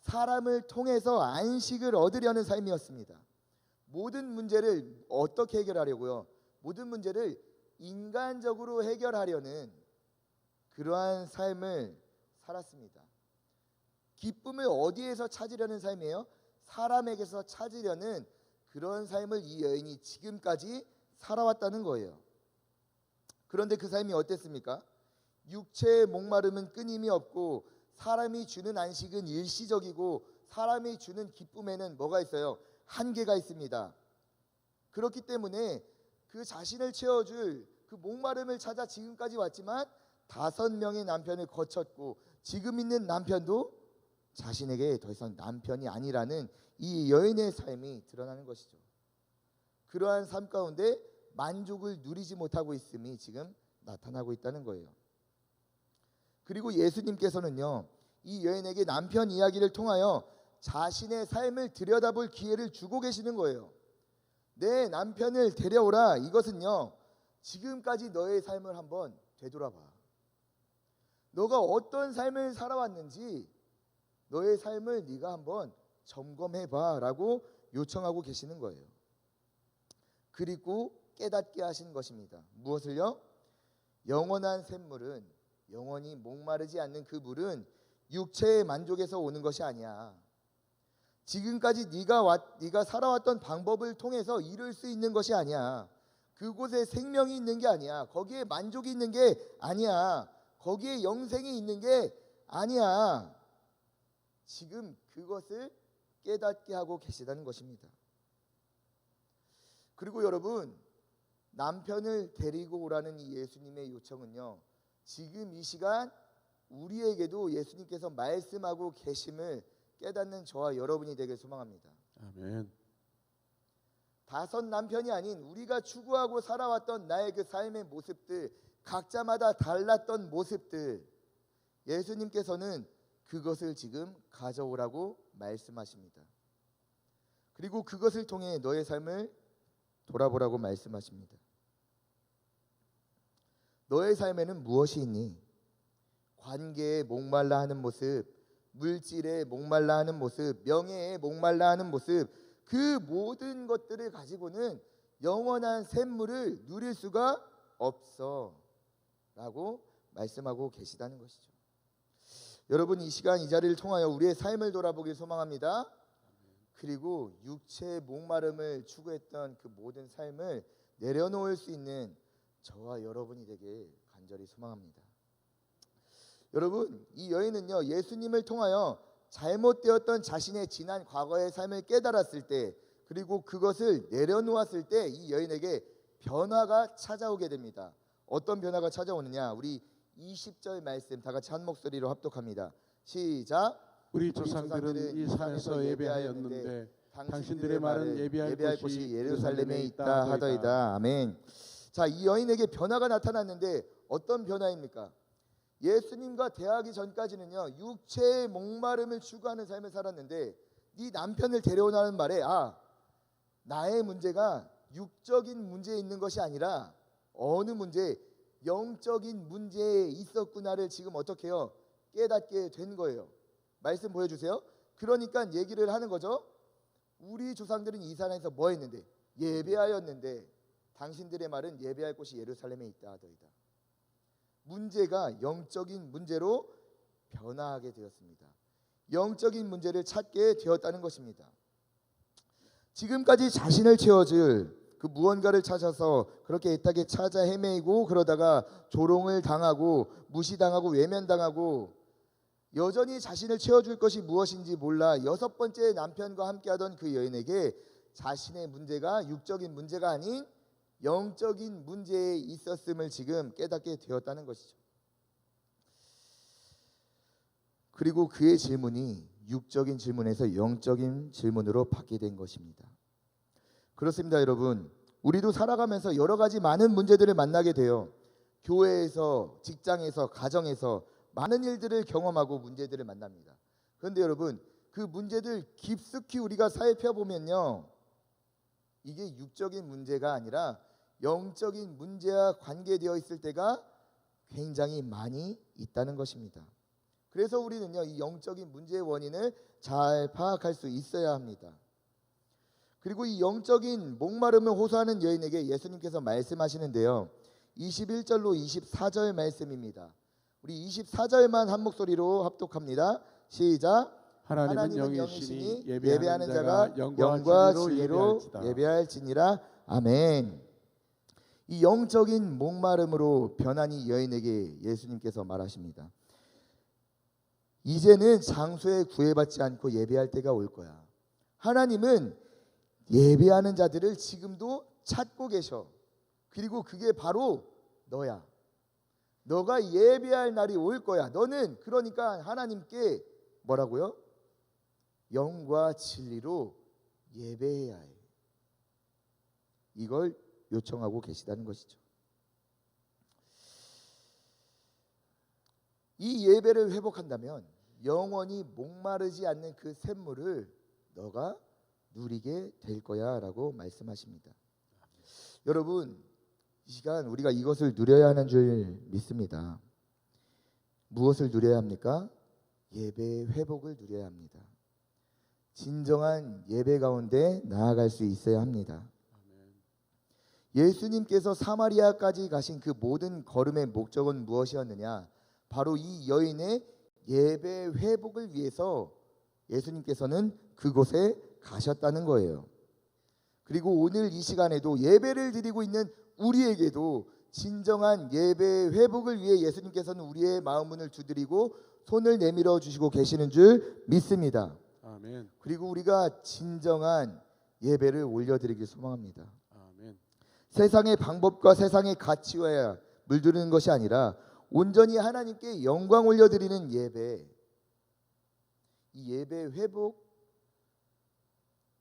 사람을 통해서 안식을 얻으려는 삶이었습니다. 모든 문제를 어떻게 해결하려고요? 모든 문제를 인간적으로 해결하려는 그러한 삶을 살았습니다. 기쁨을 어디에서 찾으려는 삶이에요? 사람에게서 찾으려는 그런 삶을 이 여인이 지금까지 살아왔다는 거예요. 그런데 그 삶이 어땠습니까? 육체의 목마름은 끊임이 없고 사람이 주는 안식은 일시적이고 사람이 주는 기쁨에는 뭐가 있어요? 한계가 있습니다. 그렇기 때문에 그 자신을 채워줄 그 목마름을 찾아 지금까지 왔지만 5명의 남편을 거쳤고 지금 있는 남편도 자신에게 더 이상 남편이 아니라는 이 여인의 삶이 드러나는 것이죠. 그러한 삶 가운데 만족을 누리지 못하고 있음이 지금 나타나고 있다는 거예요. 그리고 예수님께서는요 이 여인에게 남편 이야기를 통하여 자신의 삶을 들여다볼 기회를 주고 계시는 거예요. 내 남편을 데려오라. 이것은요 지금까지 너의 삶을 한번 되돌아봐. 너가 어떤 삶을 살아왔는지 너의 삶을 네가 한번 점검해봐 라고 요청하고 계시는 거예요. 그리고 깨닫게 하신 것입니다. 무엇을요? 영원한 샘물은 영원히 목마르지 않는 그 물은 육체의 만족에서 오는 것이 아니야. 지금까지 네가 살아왔던 방법을 통해서 이룰 수 있는 것이 아니야. 그곳에 생명이 있는 게 아니야. 거기에 만족이 있는 게 아니야. 거기에 영생이 있는 게 아니야. 지금 그것을 깨닫게 하고 계시다는 것입니다. 그리고 여러분, 남편을 데리고 오라는 이 예수님의 요청은요, 지금 이 시간 우리에게도 예수님께서 말씀하고 계심을 깨닫는 저와 여러분이 되길 소망합니다. 아멘. 5 남편이 아닌 우리가 추구하고 살아왔던 나의 그 삶의 모습들, 각자마다 달랐던 모습들, 예수님께서는 그것을 지금 가져오라고 말씀하십니다. 그리고 그것을 통해 너의 삶을 돌아보라고 말씀하십니다. 너의 삶에는 무엇이 있니? 관계에 목말라 하는 모습, 물질에 목말라 하는 모습, 명예에 목말라 하는 모습, 그 모든 것들을 가지고는 영원한 샘물을 누릴 수가 없어 라고 말씀하고 계시다는 것이죠. 여러분, 이 시간 이 자리를 통하여 우리의 삶을 돌아보길 소망합니다. 그리고 육체의 목마름을 추구했던 그 모든 삶을 내려놓을 수 있는 저와 여러분이 되길 간절히 소망합니다. 여러분, 이 여인은요, 예수님을 통하여 잘못되었던 자신의 지난 과거의 삶을 깨달았을 때, 그리고 그것을 내려놓았을 때 이 여인에게 변화가 찾아오게 됩니다. 어떤 변화가 찾아오느냐? 우리 20절 말씀 다 같이 한 목소리로 합독합니다. 시작. 우리 조상들은 이 산에서 예배하였는데 당신들의 말은 예배할 곳이 예루살렘에 있다 하더이다. 아멘. 자, 이 여인에게 변화가 나타났는데 어떤 변화입니까? 예수님과 대하기 전까지는요, 육체의 목마름을 추구하는 삶을 살았는데, 네 남편을 데려오라는 말에 나의 문제가 육적인 문제에 있는 것이 아니라 어느 문제, 영적인 문제에 있었구나를 지금 어떻게 해요? 깨닫게 된 거예요. 말씀 보여주세요. 그러니까 얘기를 하는 거죠. 우리 조상들은 이 산에서 뭐 했는데? 예배하였는데 당신들의 말은 예배할 곳이 예루살렘에 있다 하더이다. 문제가 영적인 문제로 변화하게 되었습니다. 영적인 문제를 찾게 되었다는 것입니다. 지금까지 자신을 채워줄 그 무언가를 찾아서 그렇게 애타게 찾아 헤매이고, 그러다가 조롱을 당하고 무시당하고 외면당하고 여전히 자신을 채워줄 것이 무엇인지 몰라 6번째 남편과 함께하던 그 여인에게 자신의 문제가 육적인 문제가 아닌 영적인 문제에 있었음을 지금 깨닫게 되었다는 것이죠. 그리고 그의 질문이 육적인 질문에서 영적인 질문으로 바뀌게 된 것입니다. 그렇습니다, 여러분. 우리도 살아가면서 여러 가지 많은 문제들을 만나게 돼요. 교회에서, 직장에서, 가정에서 많은 일들을 경험하고 문제들을 만납니다. 그런데 여러분, 그 문제들 깊숙이 우리가 살펴보면요, 이게 육적인 문제가 아니라 영적인 문제와 관계되어 있을 때가 굉장히 많이 있다는 것입니다. 그래서 우리는요, 이 영적인 문제의 원인을 잘 파악할 수 있어야 합니다. 그리고 이 영적인 목마름을 호소하는 여인에게 예수님께서 말씀하시는데요, 21절로 24절 말씀입니다. 우리 24절만 한 목소리로 합독합니다. 시작. 하나님은 영이시니 예배하는 자가 영과 진리로 예배할지니라. 아멘. 이 영적인 목마름으로 변한 이 여인에게 예수님께서 말하십니다. 이제는 장소에 구애받지 않고 예배할 때가 올 거야. 하나님은 예배하는 자들을 지금도 찾고 계셔. 그리고 그게 바로 너야. 너가 예배할 날이 올 거야. 너는 그러니까 하나님께 뭐라고요? 영과 진리로 예배해야 해. 이걸 요청하고 계시다는 것이죠. 이 예배를 회복한다면 영원히 목마르지 않는 그 샘물을 너가 누리게 될 거야 라고 말씀하십니다. 여러분, 이 시간 우리가 이것을 누려야 하는 줄 믿습니다. 무엇을 누려야 합니까? 예배의 회복을 누려야 합니다. 진정한 예배 가운데 나아갈 수 있어야 합니다. 예수님께서 사마리아까지 가신 그 모든 걸음의 목적은 무엇이었느냐? 바로 이 여인의 예배 회복을 위해서 예수님께서는 그곳에 가셨다는 거예요. 그리고 오늘 이 시간에도 예배를 드리고 있는 우리에게도 진정한 예배 회복을 위해 예수님께서는 우리의 마음 문을 두드리고 손을 내밀어 주시고 계시는 줄 믿습니다. 아멘. 그리고 우리가 진정한 예배를 올려드리길 소망합니다. 아멘. 세상의 방법과 세상의 가치와 물드는 것이 아니라 온전히 하나님께 영광 올려드리는 예배, 이 예배 회복,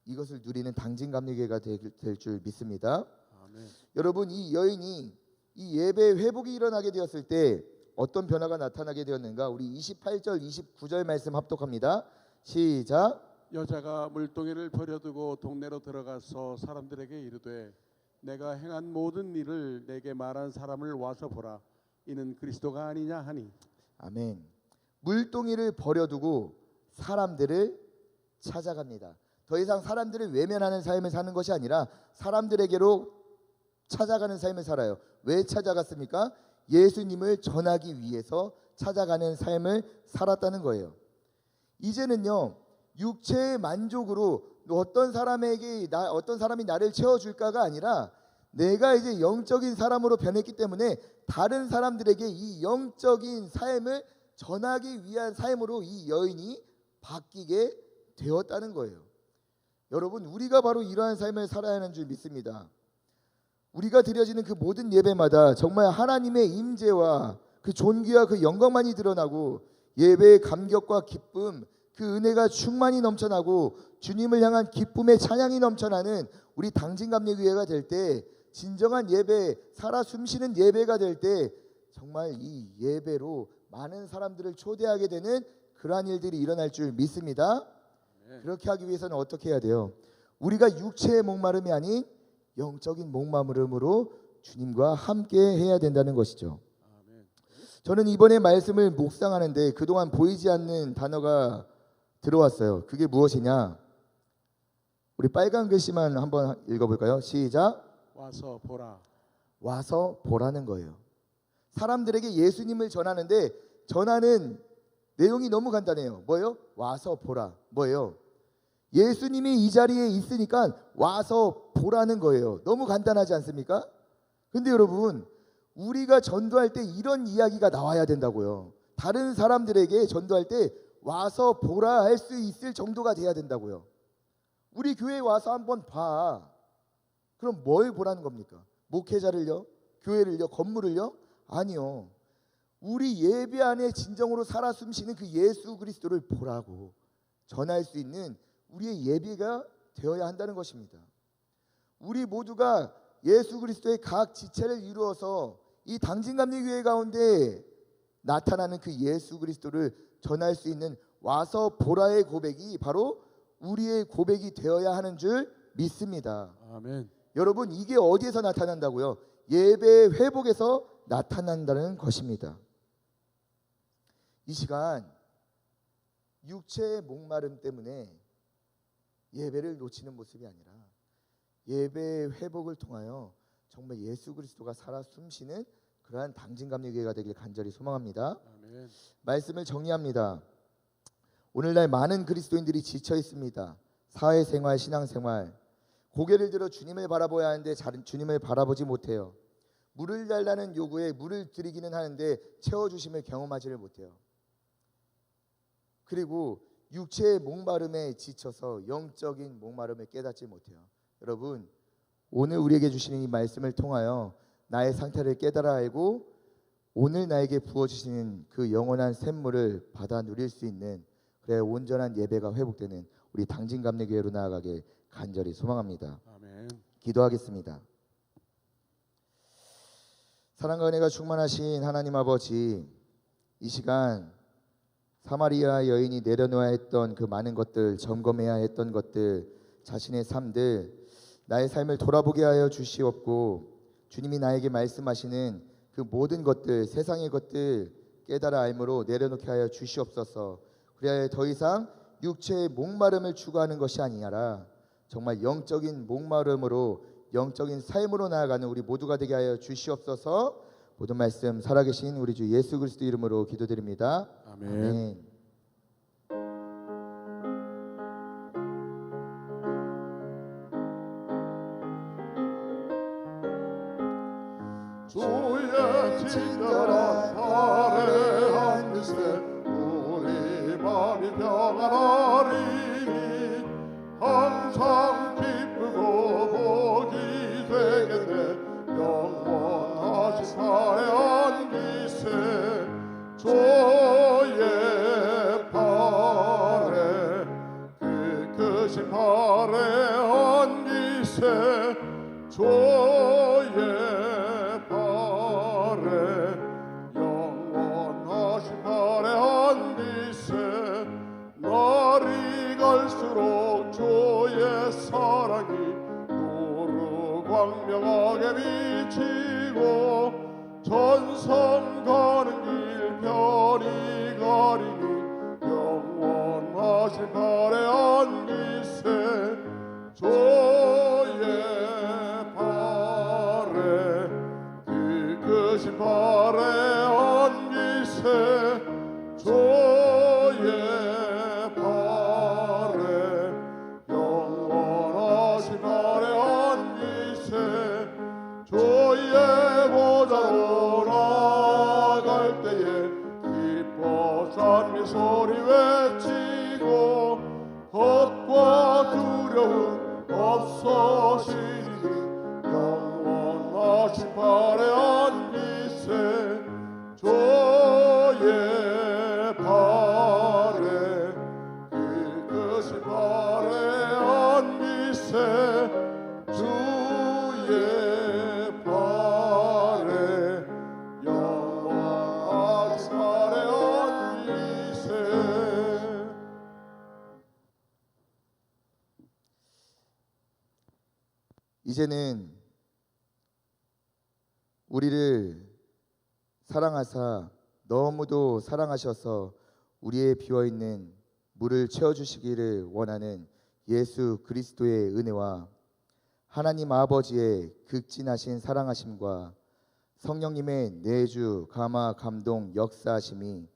이것을 누리는 당진감리교회가 될 줄 믿습니다. 아멘. 여러분, 이 여인이 이 예배 회복이 일어나게 되었을 때 어떤 변화가 나타나게 되었는가? 우리 28절 29절 말씀 합독합니다. 시작. 여자가 물동이를 버려두고 동네로 들어가서 사람들에게 이르되 내가 행한 모든 일을 내게 말한 사람을 와서 보라. 이는 그리스도가 아니냐 하니. 아멘. 물동이를 버려두고 사람들을 찾아갑니다. 더 이상 사람들을 외면하는 삶을 사는 것이 아니라 사람들에게로 찾아가는 삶을 살아요. 왜 찾아갔습니까? 예수님을 전하기 위해서 찾아가는 삶을 살았다는 거예요. 이제는요, 육체의 만족으로 어떤 사람이 나를 채워줄까가 아니라 내가 이제 영적인 사람으로 변했기 때문에 다른 사람들에게 이 영적인 삶을 전하기 위한 삶으로 이 여인이 바뀌게 되었다는 거예요. 여러분, 우리가 바로 이러한 삶을 살아야 하는 줄 믿습니다. 우리가 드려지는 그 모든 예배마다 정말 하나님의 임재와 그 존귀와 그 영광만이 드러나고 예배의 감격과 기쁨, 그 은혜가 충만히 넘쳐나고 주님을 향한 기쁨의 찬양이 넘쳐나는 우리 당진감리교회가 될 때, 진정한 예배, 살아 숨쉬는 예배가 될 때 정말 이 예배로 많은 사람들을 초대하게 되는 그러한 일들이 일어날 줄 믿습니다. 그렇게 하기 위해서는 어떻게 해야 돼요? 우리가 육체의 목마름이 아닌 영적인 목마름으로 주님과 함께 해야 된다는 것이죠. 저는 이번에 말씀을 묵상하는데 그동안 보이지 않는 단어가 들어왔어요. 그게 무엇이냐? 우리 빨간 글씨만 한번 읽어볼까요? 시작. 와서 보라. 와서 보라는 거예요. 사람들에게 예수님을 전하는데 전하는 내용이 너무 간단해요. 뭐예요? 와서 보라. 뭐예요? 예수님이 이 자리에 있으니까 와서 보라는 거예요. 너무 간단하지 않습니까? 근데 여러분, 우리가 전도할 때 이런 이야기가 나와야 된다고요. 다른 사람들에게 전도할 때 와서 보라 할 수 있을 정도가 돼야 된다고요. 우리 교회에 와서 한번 봐. 그럼 뭘 보라는 겁니까? 목회자를요? 교회를요? 건물을요? 아니요. 우리 예배 안에 진정으로 살아 숨쉬는 그 예수 그리스도를 보라고 전할 수 있는 우리의 예배가 되어야 한다는 것입니다. 우리 모두가 예수 그리스도의 각 지체를 이루어서 이 당진감리교회 가운데 나타나는 그 예수 그리스도를 전할 수 있는 와서 보라의 고백이 바로 우리의 고백이 되어야 하는 줄 믿습니다. 아멘. 여러분, 이게 어디에서 나타난다고요? 예배 회복에서 나타난다는 것입니다. 이 시간 육체의 목마름 때문에 예배를 놓치는 모습이 아니라 예배의 회복을 통하여 정말 예수 그리스도가 살아 숨쉬는 그러한 당진감리교회가 되길 간절히 소망합니다. 아멘. 말씀을 정리합니다. 오늘날 많은 그리스도인들이 지쳐 있습니다. 사회생활, 신앙생활, 고개를 들어 주님을 바라봐야 하는데 주님을 바라보지 못해요. 물을 달라는 요구에 물을 드리기는 하는데 채워주심을 경험하지를 못해요. 그리고 육체의 목마름에 지쳐서 영적인 목마름을 깨닫지 못해요. 여러분, 오늘 우리에게 주시는 이 말씀을 통하여 나의 상태를 깨달아 알고 오늘 나에게 부어주시는 그 영원한 샘물을 받아 누릴 수 있는, 그래 온전한 예배가 회복되는 우리 당진감리교회로 나아가게 간절히 소망합니다. 아멘. 기도하겠습니다. 사랑과 은혜가 충만하신 하나님 아버지, 이 시간 사마리아 여인이 내려놓아야 했던 그 많은 것들, 점검해야 했던 것들, 자신의 삶들, 나의 삶을 돌아보게 하여 주시옵고, 주님이 나에게 말씀하시는 그 모든 것들, 세상의 것들 깨달아 알므로 내려놓게 하여 주시옵소서. 그래야 더 이상 육체의 목마름을 추구하는 것이 아니라 정말 영적인 목마름으로, 영적인 삶으로 나아가는 우리 모두가 되게 하여 주시옵소서. 모든 말씀 살아계신 우리 주 예수 그리스도 이름으로 기도드립니다. 아멘. 아멘. 주의 친절한 발에 앉으세 우리 마음이 평안하리니 항상 기쁘고 복이 되겠네. 영원하신 발에 앉으세 주의 발에 그 크신 발에 앉으세 주의 발에 영원하신 발에 앉으세 날이 갈수록 주의 사랑이 도로 광명하게 비치고 전성 가는 길 별이 가리니 영원한 영원하신 발에 안기세 주의 발에 그 발에 안기세 주의 발에 영원하신 발에 안기세 주의 보좌로 나갈 때에 기뻐 찬미 소리 외치고 헛과 두려움 없어지니 영원하신 발에 안기세 주의 발에 그것이 발에 안기세 주의 발에 영원하신 발에 안기세. 이제는 우리를 사랑하사 너무도 사랑하셔서 우리의 비어있는 물을 채워주시기를 원하는 예수 그리스도의 은혜와 하나님 아버지의 극진하신 사랑하심과 성령님의 내주, 감화, 감동, 역사하심이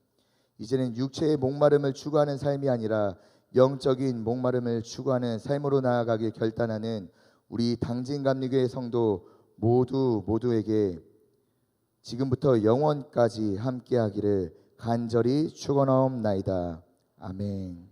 이제는 육체의 목마름을 추구하는 삶이 아니라 영적인 목마름을 추구하는 삶으로 나아가길 결단하는 우리 당진감리교회 성도 모두에게 지금부터 영원까지 함께하기를 간절히 축원하옵나이다. 아멘.